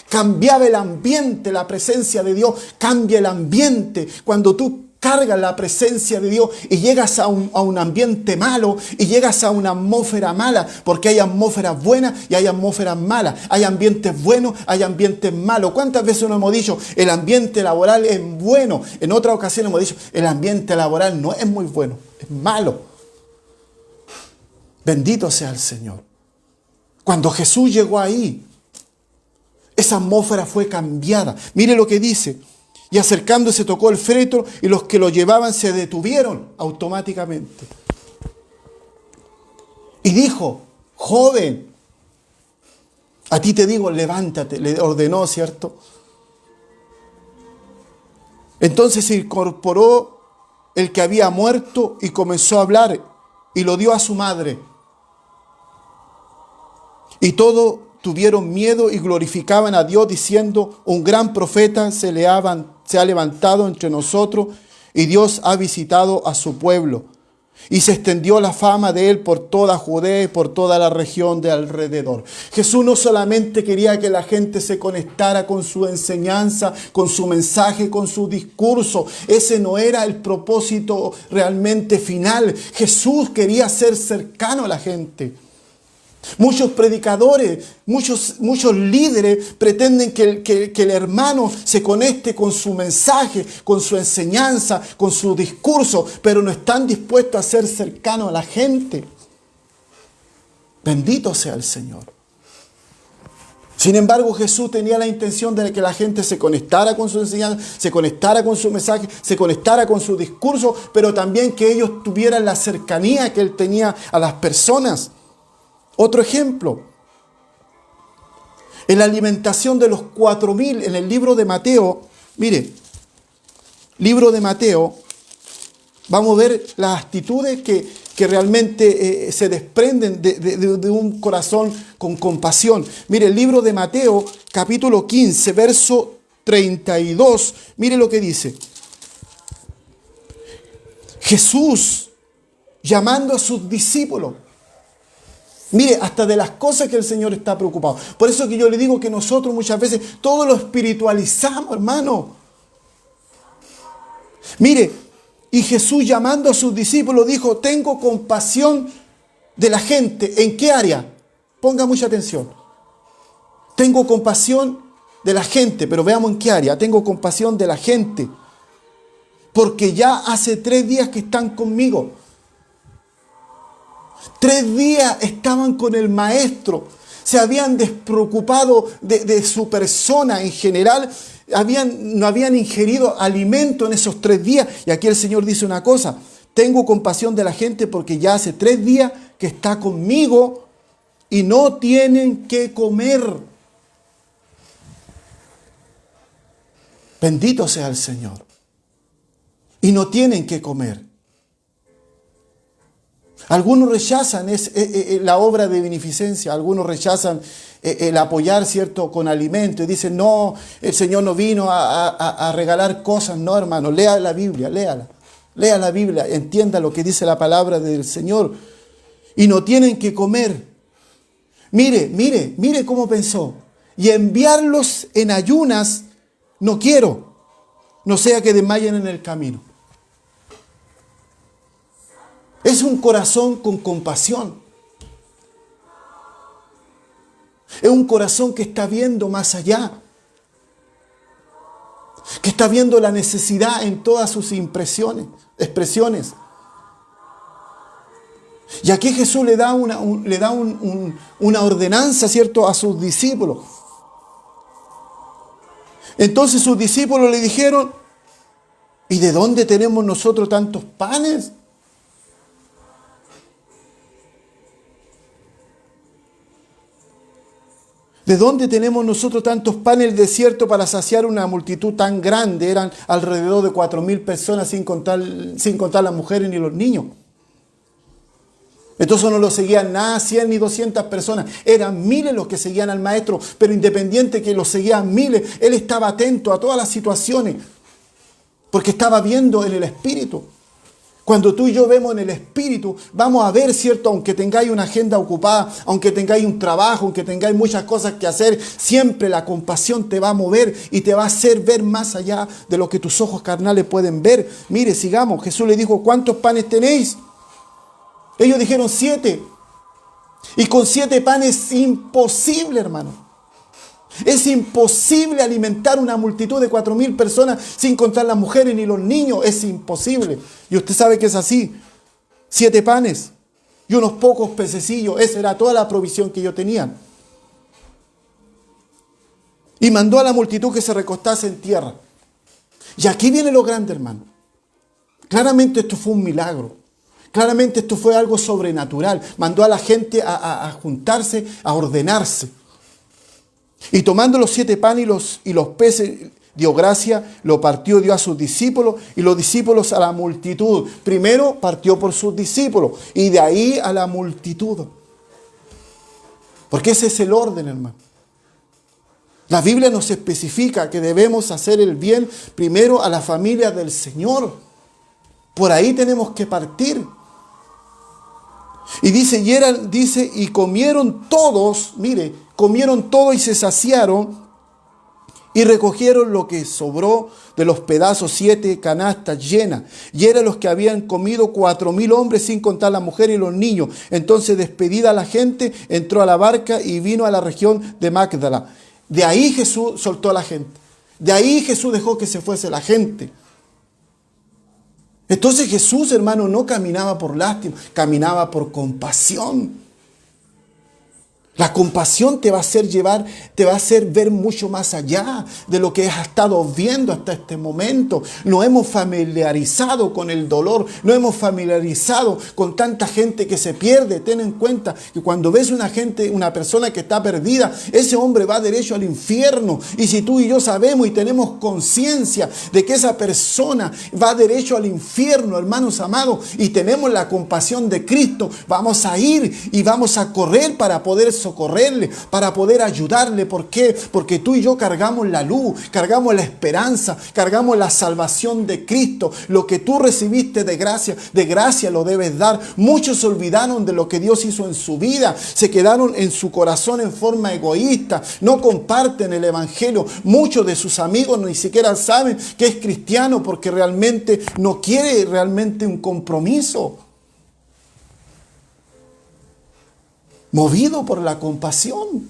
Cambiaba el ambiente, la presencia de Dios. Cambia el ambiente. Cuando tú cargas la presencia de Dios y llegas a un ambiente malo y llegas a una atmósfera mala. Porque hay atmósferas buenas y hay atmósferas malas. Hay ambientes buenos, hay ambientes malos. ¿Cuántas veces nos hemos dicho, el ambiente laboral es bueno? En otra ocasión hemos dicho, el ambiente laboral no es muy bueno, es malo. Bendito sea el Señor. Cuando Jesús llegó ahí, esa atmósfera fue cambiada. Mire lo que dice. Y acercándose tocó el féretro y los que lo llevaban se detuvieron automáticamente. Y dijo, joven, a ti te digo, levántate. Le ordenó, ¿cierto? Entonces se incorporó el que había muerto y comenzó a hablar y lo dio a su madre. Y todos tuvieron miedo y glorificaban a Dios diciendo: un gran profeta se ha levantado entre nosotros y Dios ha visitado a su pueblo. Y se extendió la fama de él por toda Judea y por toda la región de alrededor. Jesús no solamente quería que la gente se conectara con su enseñanza, con su mensaje, con su discurso. Ese no era el propósito realmente final. Jesús quería ser cercano a la gente. Muchos predicadores, muchos líderes pretenden que el hermano se conecte con su mensaje, con su enseñanza, con su discurso, pero no están dispuestos a ser cercanos a la gente. Bendito sea el Señor. Sin embargo, Jesús tenía la intención de que la gente se conectara con su enseñanza, se conectara con su mensaje, se conectara con su discurso, pero también que ellos tuvieran la cercanía que Él tenía a las personas. Otro ejemplo, en la alimentación de los 4.000 en el libro de Mateo. Mire, libro de Mateo, vamos a ver las actitudes que realmente se desprenden de un corazón con compasión. Mire, el libro de Mateo, capítulo 15, verso 32, mire lo que dice. Jesús llamando a sus discípulos. Mire, hasta de las cosas que el Señor está preocupado. Por eso que yo le digo que nosotros muchas veces todo lo espiritualizamos, hermano. Mire, y Jesús llamando a sus discípulos dijo: tengo compasión de la gente. ¿En qué área? Ponga mucha atención. Tengo compasión de la gente, pero veamos en qué área. Tengo compasión de la gente, porque ya hace 3 días que están conmigo. 3 días estaban con el Maestro, se habían despreocupado de su persona en general, no habían ingerido alimento en esos 3 días. Y aquí el Señor dice una cosa: tengo compasión de la gente porque ya hace 3 días que está conmigo y no tienen que comer. Bendito sea el Señor. Y no tienen que comer. Algunos rechazan la obra de beneficencia, algunos rechazan el apoyar, ¿cierto?, con alimento, y dicen: no, el Señor no vino a regalar cosas. No, hermano, lea la Biblia, léala. Lea la Biblia, entienda lo que dice la palabra del Señor. Y no tienen que comer. Mire cómo pensó. Y enviarlos en ayunas no quiero, no sea que desmayen en el camino. Es un corazón con compasión. Es un corazón que está viendo más allá. Que está viendo la necesidad en todas sus expresiones. Y aquí Jesús le da una ordenanza, ¿cierto?, a sus discípulos. Entonces sus discípulos le dijeron: ¿y de dónde tenemos nosotros tantos panes? ¿De dónde tenemos nosotros tantos panes en el desierto para saciar una multitud tan grande? Eran alrededor de 4.000 personas, sin contar las mujeres ni los niños. Entonces no lo seguían nada 100 ni 200 personas. Eran miles los que seguían al Maestro. Pero independiente que los seguían miles, Él estaba atento a todas las situaciones, porque estaba viendo en el Espíritu. Cuando tú y yo vemos en el Espíritu, vamos a ver, ¿cierto? Aunque tengáis una agenda ocupada, aunque tengáis un trabajo, aunque tengáis muchas cosas que hacer, siempre la compasión te va a mover y te va a hacer ver más allá de lo que tus ojos carnales pueden ver. Mire, sigamos. Jesús le dijo: ¿cuántos panes tenéis? Ellos dijeron 7. Y con 7 panes es imposible, hermano. Es imposible alimentar una multitud de 4.000 personas sin contar las mujeres ni los niños. Es imposible. Y usted sabe que es así. 7 panes y unos pocos pececillos. Esa era toda la provisión que ellos tenían. Y mandó a la multitud que se recostase en tierra. Y aquí viene lo grande, hermano. Claramente esto fue un milagro. Claramente esto fue algo sobrenatural. Mandó a la gente a juntarse, a ordenarse. Y tomando los 7 panes y los peces, dio gracia, lo partió, dio a sus discípulos y los discípulos a la multitud. Primero partió por sus discípulos y de ahí a la multitud. Porque ese es el orden, hermano. La Biblia nos especifica que debemos hacer el bien primero a la familia del Señor. Por ahí tenemos que partir. Y dice, y comieron todos, mire, comieron todos y se saciaron y recogieron lo que sobró de los pedazos, 7 canastas llenas. Y eran los que habían comido 4,000 hombres, sin contar las mujeres y los niños. Entonces, despedida la gente, entró a la barca y vino a la región de Magdala. De ahí Jesús soltó a la gente. De ahí Jesús dejó que se fuese la gente. Entonces Jesús, hermano, no caminaba por lástima, caminaba por compasión. La compasión te va a hacer ver mucho más allá de lo que has estado viendo hasta este momento. Nos hemos familiarizado con el dolor, nos hemos familiarizado con tanta gente que se pierde. Ten en cuenta que cuando ves una persona que está perdida, ese hombre va derecho al infierno. Y si tú y yo sabemos y tenemos conciencia de que esa persona va derecho al infierno, hermanos amados, y tenemos la compasión de Cristo, vamos a ir y vamos a correr para poder socorrerle, para poder ayudarle. ¿Por qué? Porque tú y yo cargamos la luz, cargamos la esperanza, cargamos la salvación de Cristo. Lo que tú recibiste de gracia lo debes dar. Muchos se olvidaron de lo que Dios hizo en su vida, se quedaron en su corazón en forma egoísta, no comparten el evangelio. Muchos de sus amigos ni siquiera saben que es cristiano porque realmente no quiere realmente un compromiso. Movido por la compasión.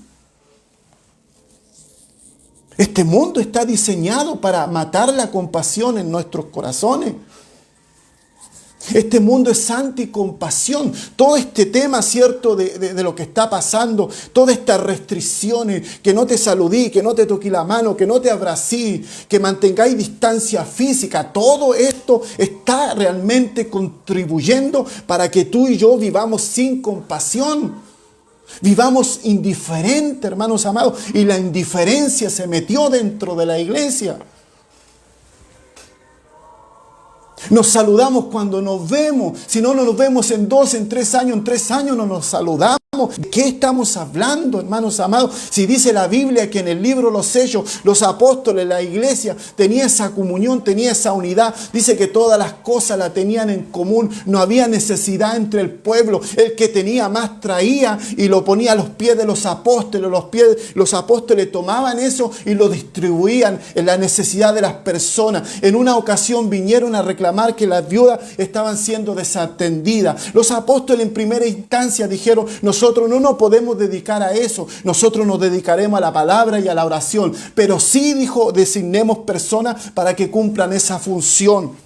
Este mundo está diseñado para matar la compasión en nuestros corazones. Este mundo es anticompasión. Todo este tema, ¿cierto?, de lo que está pasando, todas estas restricciones, que no te saludí, que no te toqué la mano, que no te abrací, que mantengáis distancia física, todo esto está realmente contribuyendo para que tú y yo vivamos sin compasión. Vivamos indiferente, hermanos amados, y la indiferencia se metió dentro de la iglesia. Nos saludamos cuando nos vemos. Si no nos vemos en 2, en 3 años no nos saludamos. ¿De qué estamos hablando, hermanos amados? Si dice la Biblia que en el libro de los Hechos, los apóstoles, la iglesia, tenía esa comunión, tenía esa unidad. Dice que todas las cosas la tenían en común. No había necesidad entre el pueblo. El que tenía más traía y lo ponía a los pies de los apóstoles. Los apóstoles tomaban eso y lo distribuían en la necesidad de las personas. En una ocasión vinieron a reclamar que las viudas estaban siendo desatendidas. Los apóstoles en primera instancia dijeron: nosotros no nos podemos dedicar a eso, nosotros nos dedicaremos a la palabra y a la oración. Pero sí, dijo, designemos personas para que cumplan esa función.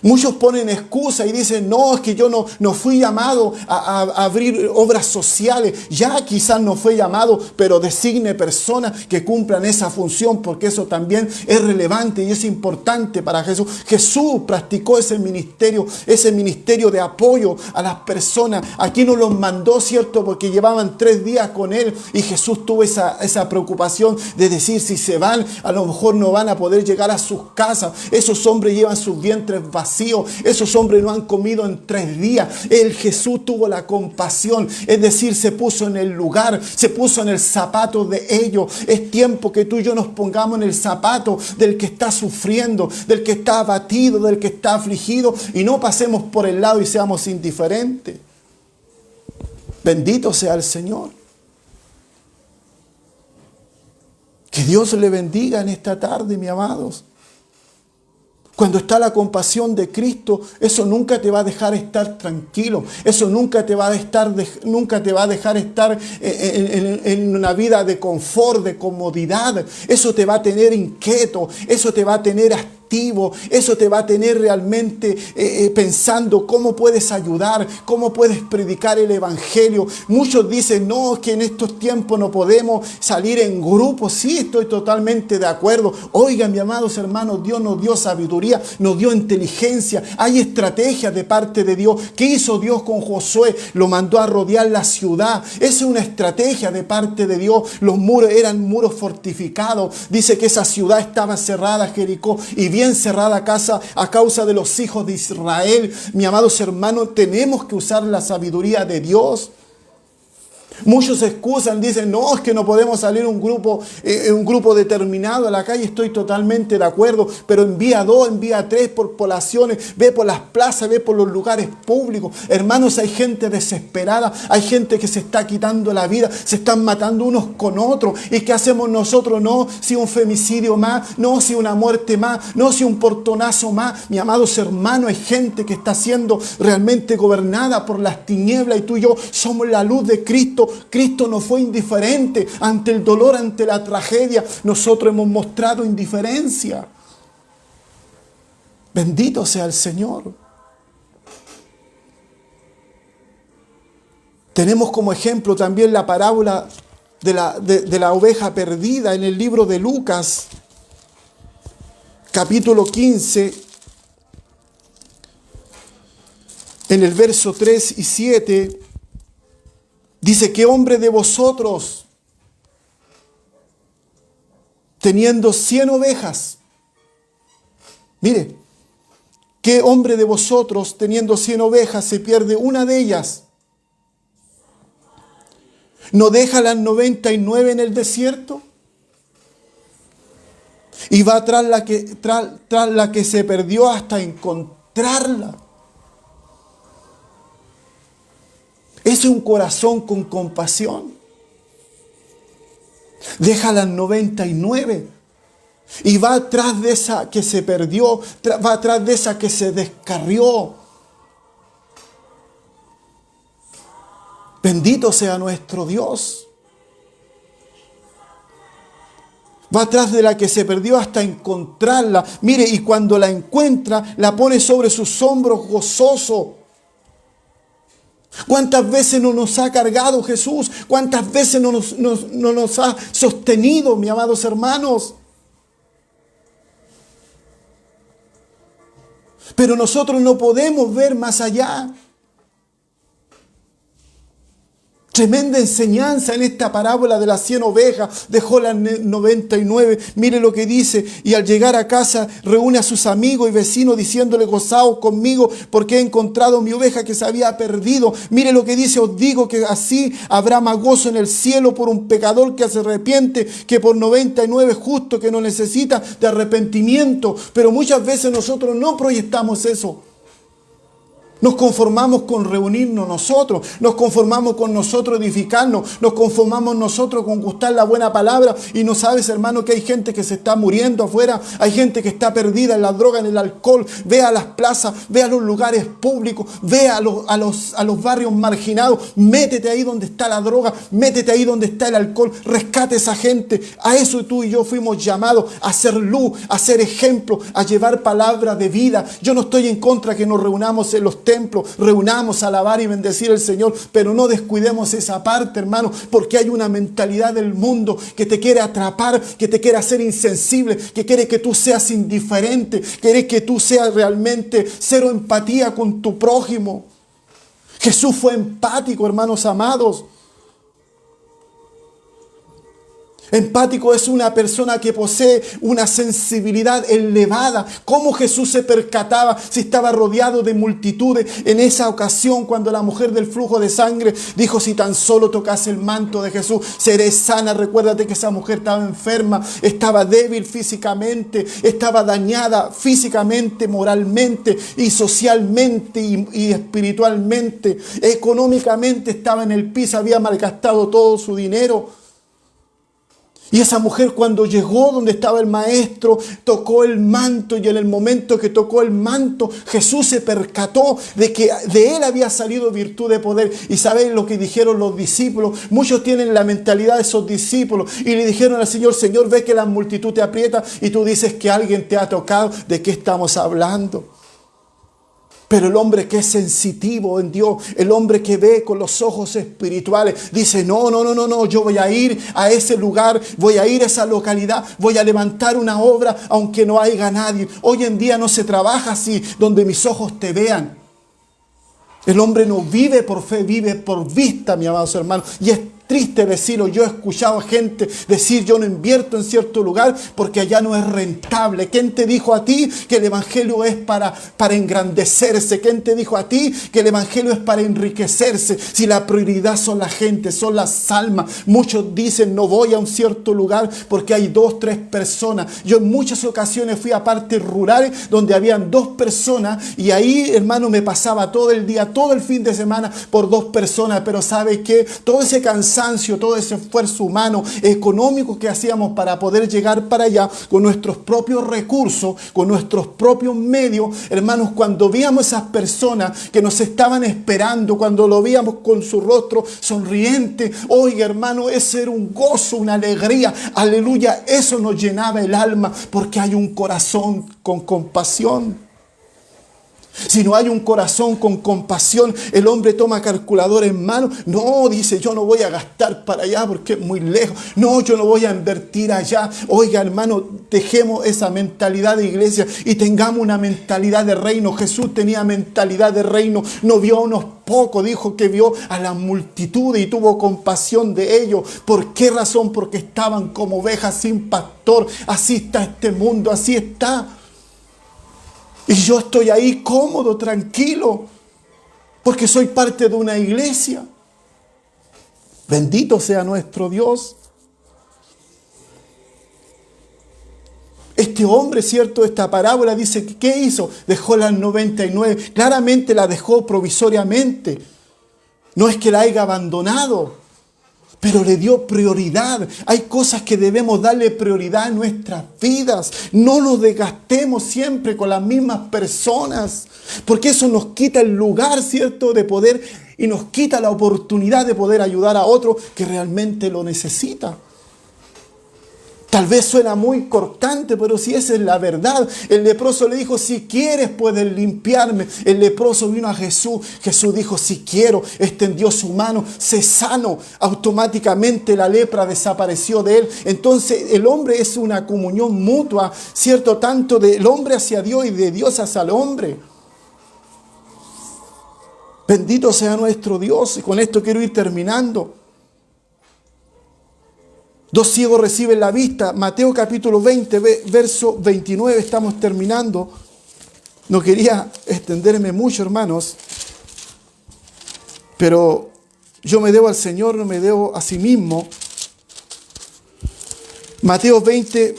Muchos ponen excusa y dicen: no, es que yo no fui llamado a abrir obras sociales. Ya quizás no fue llamado, pero designe personas que cumplan esa función, porque eso también es relevante y es importante para Jesús. Jesús practicó ese ministerio de apoyo a las personas. Aquí nos los mandó, ¿cierto?, porque llevaban 3 días con Él, y Jesús tuvo esa preocupación de decir: si se van, a lo mejor no van a poder llegar a sus casas. Esos hombres llevan sus vientres vacíos. Esos hombres no han comido en 3 días. Jesús tuvo la compasión, es decir, se puso en el lugar, se puso en el zapato de ellos. Es tiempo que tú y yo nos pongamos en el zapato del que está sufriendo, del que está abatido, del que está afligido, y no pasemos por el lado y seamos indiferentes. Bendito sea el Señor. Que Dios le bendiga en esta tarde, mis amados. Cuando está la compasión de Cristo, eso nunca te va a dejar estar tranquilo. Eso nunca te va a dejar estar en una vida de confort, de comodidad. Eso te va a tener inquieto. Eso te va a tener activo. creativo, eso te va a tener realmente pensando cómo puedes ayudar, cómo puedes predicar el evangelio. Muchos dicen, no, que en estos tiempos no podemos salir en grupo. Sí, estoy totalmente de acuerdo. Oigan, mis amados hermanos, Dios nos dio sabiduría, nos dio inteligencia, hay estrategias de parte de Dios. ¿Qué hizo Dios con Josué? Lo mandó a rodear la ciudad. Esa es una estrategia de parte de Dios. Los muros eran muros fortificados. Dice que esa ciudad estaba cerrada, Jericó, y bien cerrada a causa de los hijos de Israel. Mis amados hermanos, tenemos que usar la sabiduría de Dios. Muchos se excusan, dicen, no, es que no podemos salir un grupo determinado a la calle. Estoy totalmente de acuerdo, pero envía 2, envía 3 por poblaciones, ve por las plazas, ve por los lugares públicos. Hermanos, hay gente desesperada, hay gente que se está quitando la vida, se están matando unos con otros. ¿Y qué hacemos nosotros? No, si un femicidio más, no, si una muerte más, no, si un portonazo más. Mis amados hermanos, hay gente que está siendo realmente gobernada por las tinieblas, y tú y yo somos la luz de Cristo. Cristo no fue indiferente ante el dolor, ante la tragedia. Nosotros hemos mostrado indiferencia. Bendito sea el Señor. Tenemos como ejemplo también la parábola de la oveja perdida en el libro de Lucas, capítulo 15, en el verso 3 y 7. Dice, ¿qué hombre de vosotros, teniendo 100 ovejas? Mire, ¿qué hombre de vosotros, teniendo 100 ovejas, se pierde una de ellas? ¿No deja las 99 en el desierto? Y va tras la que se perdió hasta encontrarla. Ese es un corazón con compasión. Deja las 99 y va atrás de esa que se perdió, va atrás de esa que se descarrió. Bendito sea nuestro Dios. Va atrás de la que se perdió hasta encontrarla. Mire, y cuando la encuentra, la pone sobre sus hombros gozoso. ¿Cuántas veces no nos ha cargado Jesús? ¿Cuántas veces no nos ha sostenido, mis amados hermanos? Pero nosotros no podemos ver más allá. Tremenda enseñanza en esta parábola de las 100 ovejas. Dejó las 99. Mire lo que dice. Y al llegar a casa reúne a sus amigos y vecinos diciéndole, gozaos conmigo porque he encontrado mi oveja que se había perdido. Mire lo que dice, os digo que así habrá más gozo en el cielo por un pecador que se arrepiente que por 99 justos que no necesita de arrepentimiento. Pero muchas veces nosotros no proyectamos eso. Nos conformamos con reunirnos nosotros, nos conformamos con nosotros edificarnos, nos conformamos nosotros con gustar la buena palabra. Y no sabes, hermano, que hay gente que se está muriendo afuera, hay gente que está perdida en la droga, en el alcohol. Ve a las plazas, ve a los lugares públicos, ve a los barrios marginados, métete ahí donde está la droga, métete ahí donde está el alcohol, rescate a esa gente. A eso tú y yo fuimos llamados, a ser luz, a ser ejemplo, a llevar palabra de vida. Yo no estoy en contra que nos reunamos en los templos, reunamos a alabar y bendecir al Señor, pero no descuidemos esa parte, hermano, porque hay una mentalidad del mundo que te quiere atrapar, que te quiere hacer insensible, que quiere que tú seas indiferente, quiere que tú seas realmente cero empatía con tu prójimo. Jesús fue empático, hermanos amados. Empático es una persona que posee una sensibilidad elevada. ¿Cómo Jesús se percataba si estaba rodeado de multitudes? En esa ocasión, cuando la mujer del flujo de sangre dijo, si tan solo tocase el manto de Jesús, seré sana. Recuérdate que esa mujer estaba enferma, estaba débil físicamente, estaba dañada físicamente, moralmente y socialmente y espiritualmente. Económicamente estaba en el piso, había malgastado todo su dinero. Y esa mujer cuando llegó donde estaba el maestro, tocó el manto, y en el momento que tocó el manto, Jesús se percató de que de él había salido virtud de poder. Y ¿sabéis lo que dijeron los discípulos? Muchos tienen la mentalidad de esos discípulos y le dijeron al Señor: Señor, ve que la multitud te aprieta y tú dices que alguien te ha tocado. ¿De qué estamos hablando? Pero el hombre que es sensitivo en Dios, el hombre que ve con los ojos espirituales, dice: no, yo voy a ir a ese lugar, voy a ir a esa localidad, voy a levantar una obra aunque no haya nadie. Hoy en día no se trabaja así, donde mis ojos te vean. El hombre no vive por fe, vive por vista, mi amados hermanos. Y es triste decirlo. Yo he escuchado a gente decir: yo no invierto en cierto lugar porque allá no es rentable. ¿Quién te dijo a ti que el evangelio es para engrandecerse? ¿Quién te dijo a ti que el evangelio es para enriquecerse? Si la prioridad son la gente, son las almas. Muchos dicen: no voy a un cierto lugar porque hay 2, 3 personas. Yo en muchas ocasiones fui a partes rurales donde habían 2 personas y ahí, hermano, me pasaba todo el día, todo el fin de semana por 2 personas. Pero ¿sabe qué? Todo ese cansancio, todo ese esfuerzo humano, económico que hacíamos para poder llegar para allá con nuestros propios recursos, con nuestros propios medios, hermanos, cuando veíamos esas personas que nos estaban esperando, cuando lo veíamos con su rostro sonriente, oiga, hermano, ese era un gozo, una alegría, aleluya, eso nos llenaba el alma, porque hay un corazón con compasión. Si no hay un corazón con compasión, el hombre toma calculador en mano. No, dice: yo no voy a gastar para allá porque es muy lejos. No, yo no voy a invertir allá. Oiga, hermano, dejemos esa mentalidad de iglesia y tengamos una mentalidad de reino. Jesús tenía mentalidad de reino. No vio a unos pocos, dijo que vio a la multitud y tuvo compasión de ellos. ¿Por qué razón? Porque estaban como ovejas sin pastor. Así está este mundo, así está. Y yo estoy ahí cómodo, tranquilo, porque soy parte de una iglesia. Bendito sea nuestro Dios. Este hombre, ¿cierto? Esta parábola dice que ¿qué hizo? Dejó las 99. Claramente la dejó provisoriamente. No es que la haya abandonado, pero le dio prioridad. Hay cosas que debemos darle prioridad en nuestras vidas. No nos desgastemos siempre con las mismas personas, porque eso nos quita el lugar, ¿cierto?, de poder, y nos quita la oportunidad de poder ayudar a otro que realmente lo necesita. Tal vez suena muy cortante, pero si esa es la verdad. El leproso le dijo: si quieres puedes limpiarme. El leproso vino a Jesús. Jesús dijo: si quiero. Extendió su mano, sé sano. Automáticamente la lepra desapareció de él. Entonces el hombre es una comunión mutua, ¿cierto? Tanto del hombre hacia Dios y de Dios hacia el hombre. Bendito sea nuestro Dios. Y con esto quiero ir terminando. 2 ciegos reciben la vista. Mateo capítulo 20, verso 29. Estamos terminando. No quería extenderme mucho, hermanos. Pero yo me debo al Señor, no me debo a sí mismo. Mateo 20,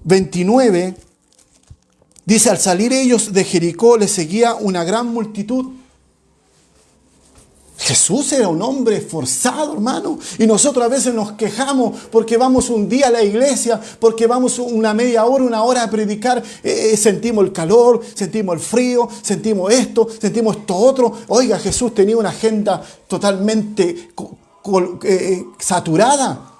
29. Dice: al salir ellos de Jericó, les seguía una gran multitud. Jesús era un hombre esforzado, hermano. Y nosotros a veces nos quejamos porque vamos un día a la iglesia, porque vamos una media hora, una hora a predicar. Sentimos el calor, sentimos el frío, sentimos esto otro. Oiga, Jesús tenía una agenda totalmente saturada.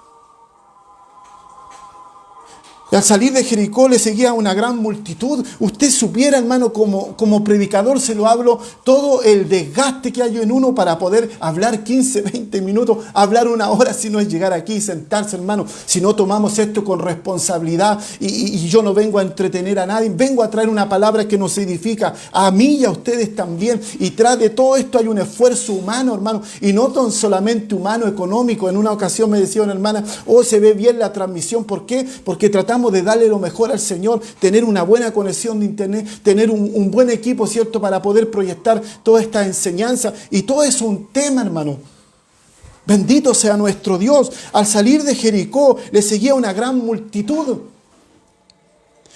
Y al salir de Jericó le seguía una gran multitud. Usted supiera, hermano, como predicador se lo hablo, todo el desgaste que hay en uno para poder hablar 15, 20 minutos, hablar una hora, si no es llegar aquí y sentarse, hermano. Si no tomamos esto con responsabilidad, y yo no vengo a entretener a nadie, vengo a traer una palabra que nos edifica a mí y a ustedes también. Y tras de todo esto hay un esfuerzo humano, hermano, y no tan solamente humano, económico. En una ocasión me decía una hermana: se ve bien la transmisión. ¿Por qué? Porque tratamos de darle lo mejor al Señor, tener una buena conexión de internet, tener un buen equipo, ¿cierto?, para poder proyectar toda esta enseñanza. Y todo eso es un tema, hermano. Bendito sea nuestro Dios. Al salir de Jericó le seguía una gran multitud.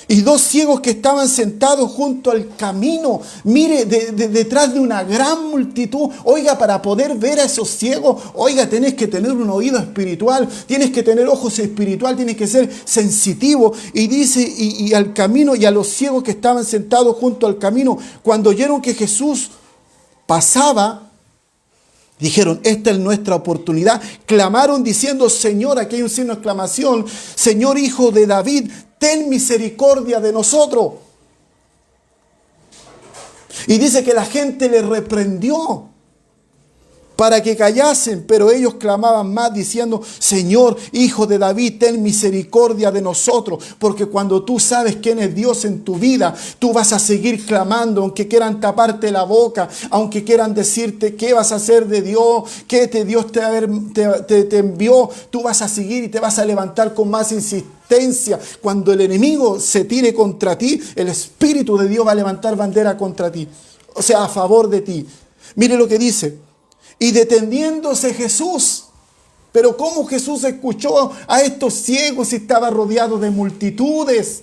Y dos ciegos que estaban sentados junto al camino. Mire, detrás de una gran multitud. Oiga, para poder ver a esos ciegos, oiga, tenés que tener un oído espiritual, tienes que tener ojos espiritual, tienes que ser sensitivo. Y dice, y al camino, y a los ciegos que estaban sentados junto al camino, cuando oyeron que Jesús pasaba, dijeron, esta es nuestra oportunidad. Clamaron diciendo, Señor, aquí hay un signo de exclamación, Señor, Hijo de David, ten misericordia de nosotros. Y dice que la gente le reprendió para que callasen, pero ellos clamaban más diciendo, Señor, Hijo de David, ten misericordia de nosotros. Porque cuando tú sabes quién es Dios en tu vida, tú vas a seguir clamando, aunque quieran taparte la boca, aunque quieran decirte qué vas a hacer de Dios, qué Dios te envió, tú vas a seguir y te vas a levantar con más insistencia. Cuando el enemigo se tire contra ti, el Espíritu de Dios va a levantar bandera contra ti, o sea, a favor de ti. Mire lo que dice. Y deteniéndose Jesús. Pero ¿cómo Jesús escuchó a estos ciegos si estaba rodeado de multitudes?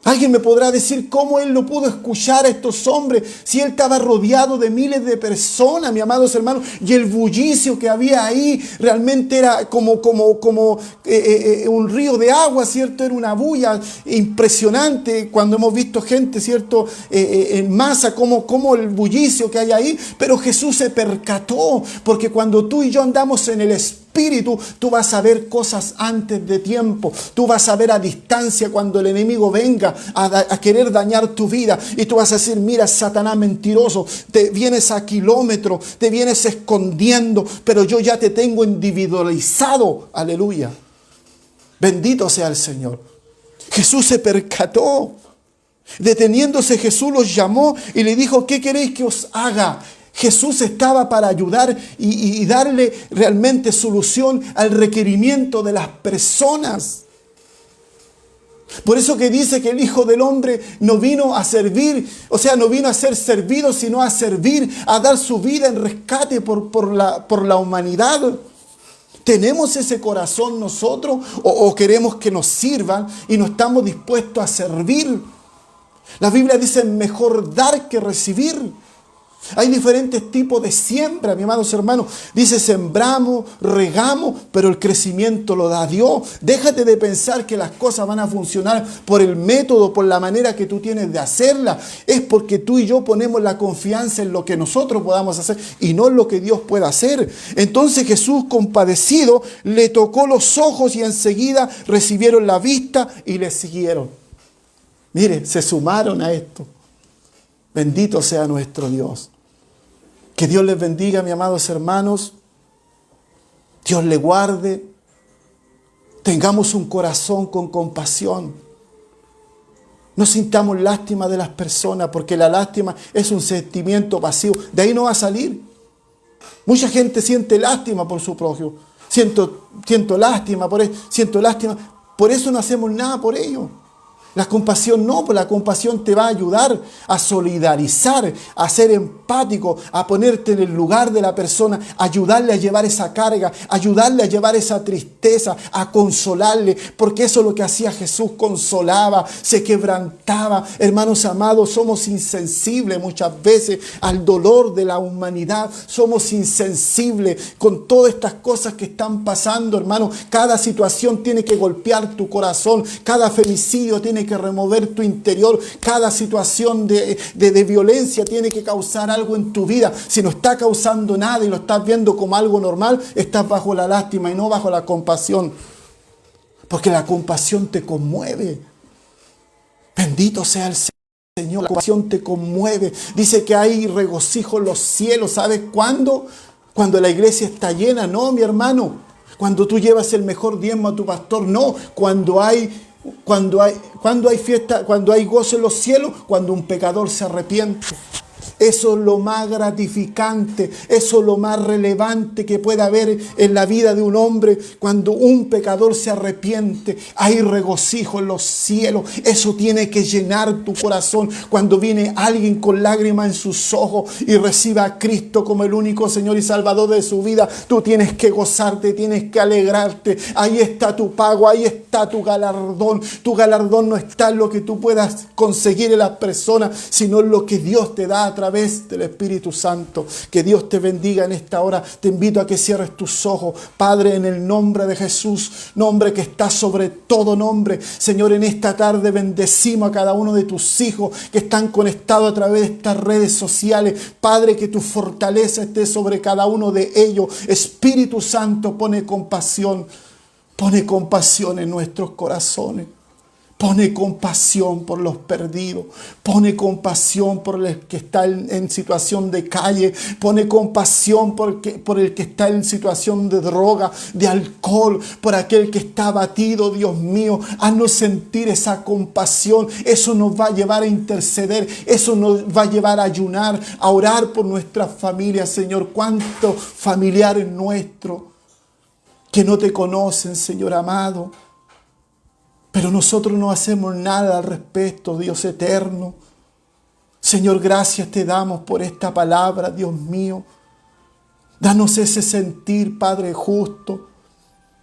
Alguien me podrá decir cómo él no pudo escuchar a estos hombres si él estaba rodeado de miles de personas, mis amados hermanos, y el bullicio que había ahí realmente era como un río de agua, ¿cierto? Era una bulla impresionante cuando hemos visto gente, ¿cierto? En masa, como el bullicio que hay ahí, pero Jesús se percató, porque cuando tú y yo andamos en el Espíritu, tú vas a ver cosas antes de tiempo. Tú vas a ver a distancia cuando el enemigo venga a querer dañar tu vida. Y tú vas a decir, mira, Satanás mentiroso, te vienes a kilómetros, te vienes escondiendo, pero yo ya te tengo individualizado. Aleluya. Bendito sea el Señor. Jesús se percató. Deteniéndose, Jesús los llamó y le dijo, ¿qué queréis que os haga? Jesús estaba para ayudar y darle realmente solución al requerimiento de las personas. Por eso que dice que el Hijo del Hombre no vino a servir, o sea, no vino a ser servido, sino a servir, a dar su vida en rescate por la humanidad. ¿Tenemos ese corazón nosotros o queremos que nos sirvan y no estamos dispuestos a servir? La Biblia dice, mejor dar que recibir. Hay diferentes tipos de siembra, mis amados hermanos. Dice, sembramos, regamos, pero el crecimiento lo da Dios. Déjate de pensar que las cosas van a funcionar por el método, por la manera que tú tienes de hacerla. Es porque tú y yo ponemos la confianza en lo que nosotros podamos hacer y no en lo que Dios pueda hacer. Entonces Jesús, compadecido, le tocó los ojos y enseguida recibieron la vista y le siguieron. Mire, se sumaron a esto. Bendito sea nuestro Dios. Que Dios les bendiga, mis amados hermanos. Dios les guarde. Tengamos un corazón con compasión. No sintamos lástima de las personas, porque la lástima es un sentimiento pasivo. De ahí no va a salir. Mucha gente siente lástima por su prójimo. Siento lástima por eso. Siento lástima. Por eso no hacemos nada por ello. La compasión no, pues la compasión te va a ayudar a solidarizar, a ser empático, a ponerte en el lugar de la persona, ayudarle a llevar esa carga, ayudarle a llevar esa tristeza, a consolarle, porque eso es lo que hacía Jesús, consolaba, se quebrantaba. Hermanos amados, somos insensibles muchas veces al dolor de la humanidad, somos insensibles con todas estas cosas que están pasando, hermanos. Cada situación tiene que golpear tu corazón, cada femicidio tiene que remover tu interior, cada situación de violencia tiene que causar algo en tu vida. Si no está causando nada y lo estás viendo como algo normal, estás bajo la lástima y no bajo la compasión, porque la compasión te conmueve. Bendito sea el Señor, la compasión te conmueve. Dice que hay regocijo en los cielos. ¿Sabes cuándo? Cuando la iglesia está llena. No, mi hermano, cuando tú llevas el mejor diezmo a tu pastor. No, cuando hay fiesta, cuando hay gozo en los cielos, cuando un pecador se arrepiente. Eso es lo más gratificante, eso es lo más relevante que puede haber en la vida de un hombre. Cuando un pecador se arrepiente, hay regocijo en los cielos. Eso tiene que llenar tu corazón. Cuando viene alguien con lágrimas en sus ojos y recibe a Cristo como el único Señor y Salvador de su vida, tú tienes que gozarte, tienes que alegrarte. Ahí está tu pago, ahí está está tu galardón. Tu galardón no está en lo que tú puedas conseguir en las personas, sino en lo que Dios te da a través del Espíritu Santo. Que Dios te bendiga en esta hora. Te invito a que cierres tus ojos. Padre, en el nombre de Jesús, nombre que está sobre todo nombre. Señor, en esta tarde bendecimos a cada uno de tus hijos que están conectados a través de estas redes sociales. Padre, que tu fortaleza esté sobre cada uno de ellos. Espíritu Santo, pone compasión en nuestros corazones. Pone compasión por los perdidos. Pone compasión por el que está en situación de calle. Pone compasión por el que está en situación de droga, de alcohol, por aquel que está abatido. Dios mío, haznos sentir esa compasión. Eso nos va a llevar a interceder. Eso nos va a llevar a ayunar, a orar por nuestra familia, Señor. ¿Cuántos familiares nuestros que no te conocen, Señor amado? Pero nosotros no hacemos nada al respecto, Dios eterno. Señor, gracias te damos por esta palabra, Dios mío. Danos ese sentir, Padre justo,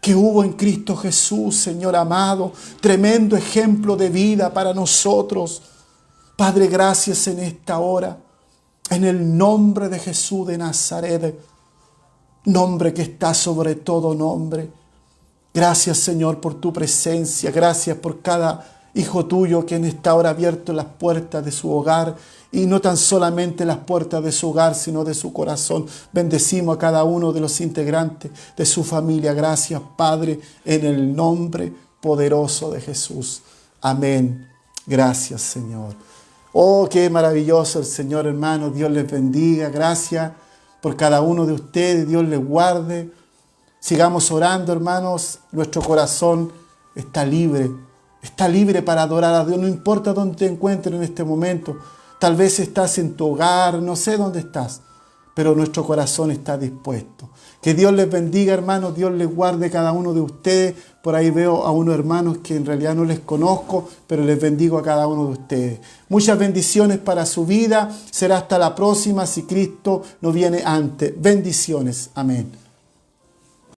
que hubo en Cristo Jesús, Señor amado. Tremendo ejemplo de vida para nosotros. Padre, gracias en esta hora. En el nombre de Jesús de Nazaret. Nombre que está sobre todo nombre. Gracias, Señor, por tu presencia. Gracias por cada hijo tuyo que en esta hora ha abierto las puertas de su hogar. Y no tan solamente las puertas de su hogar, sino de su corazón. Bendecimos a cada uno de los integrantes de su familia. Gracias, Padre, en el nombre poderoso de Jesús. Amén. Gracias, Señor. Oh, qué maravilloso el Señor, hermano. Dios les bendiga. Gracias por cada uno de ustedes. Dios les guarde. Sigamos orando, hermanos. Nuestro corazón está libre para adorar a Dios. No importa dónde te encuentres en este momento. Tal vez estás en tu hogar, no sé dónde estás, pero nuestro corazón está dispuesto. Que Dios les bendiga, hermanos. Dios les guarde cada uno de ustedes. Por ahí veo a unos hermanos que en realidad no les conozco, pero les bendigo a cada uno de ustedes. Muchas bendiciones para su vida. Será hasta la próxima si Cristo no viene antes. Bendiciones. Amén.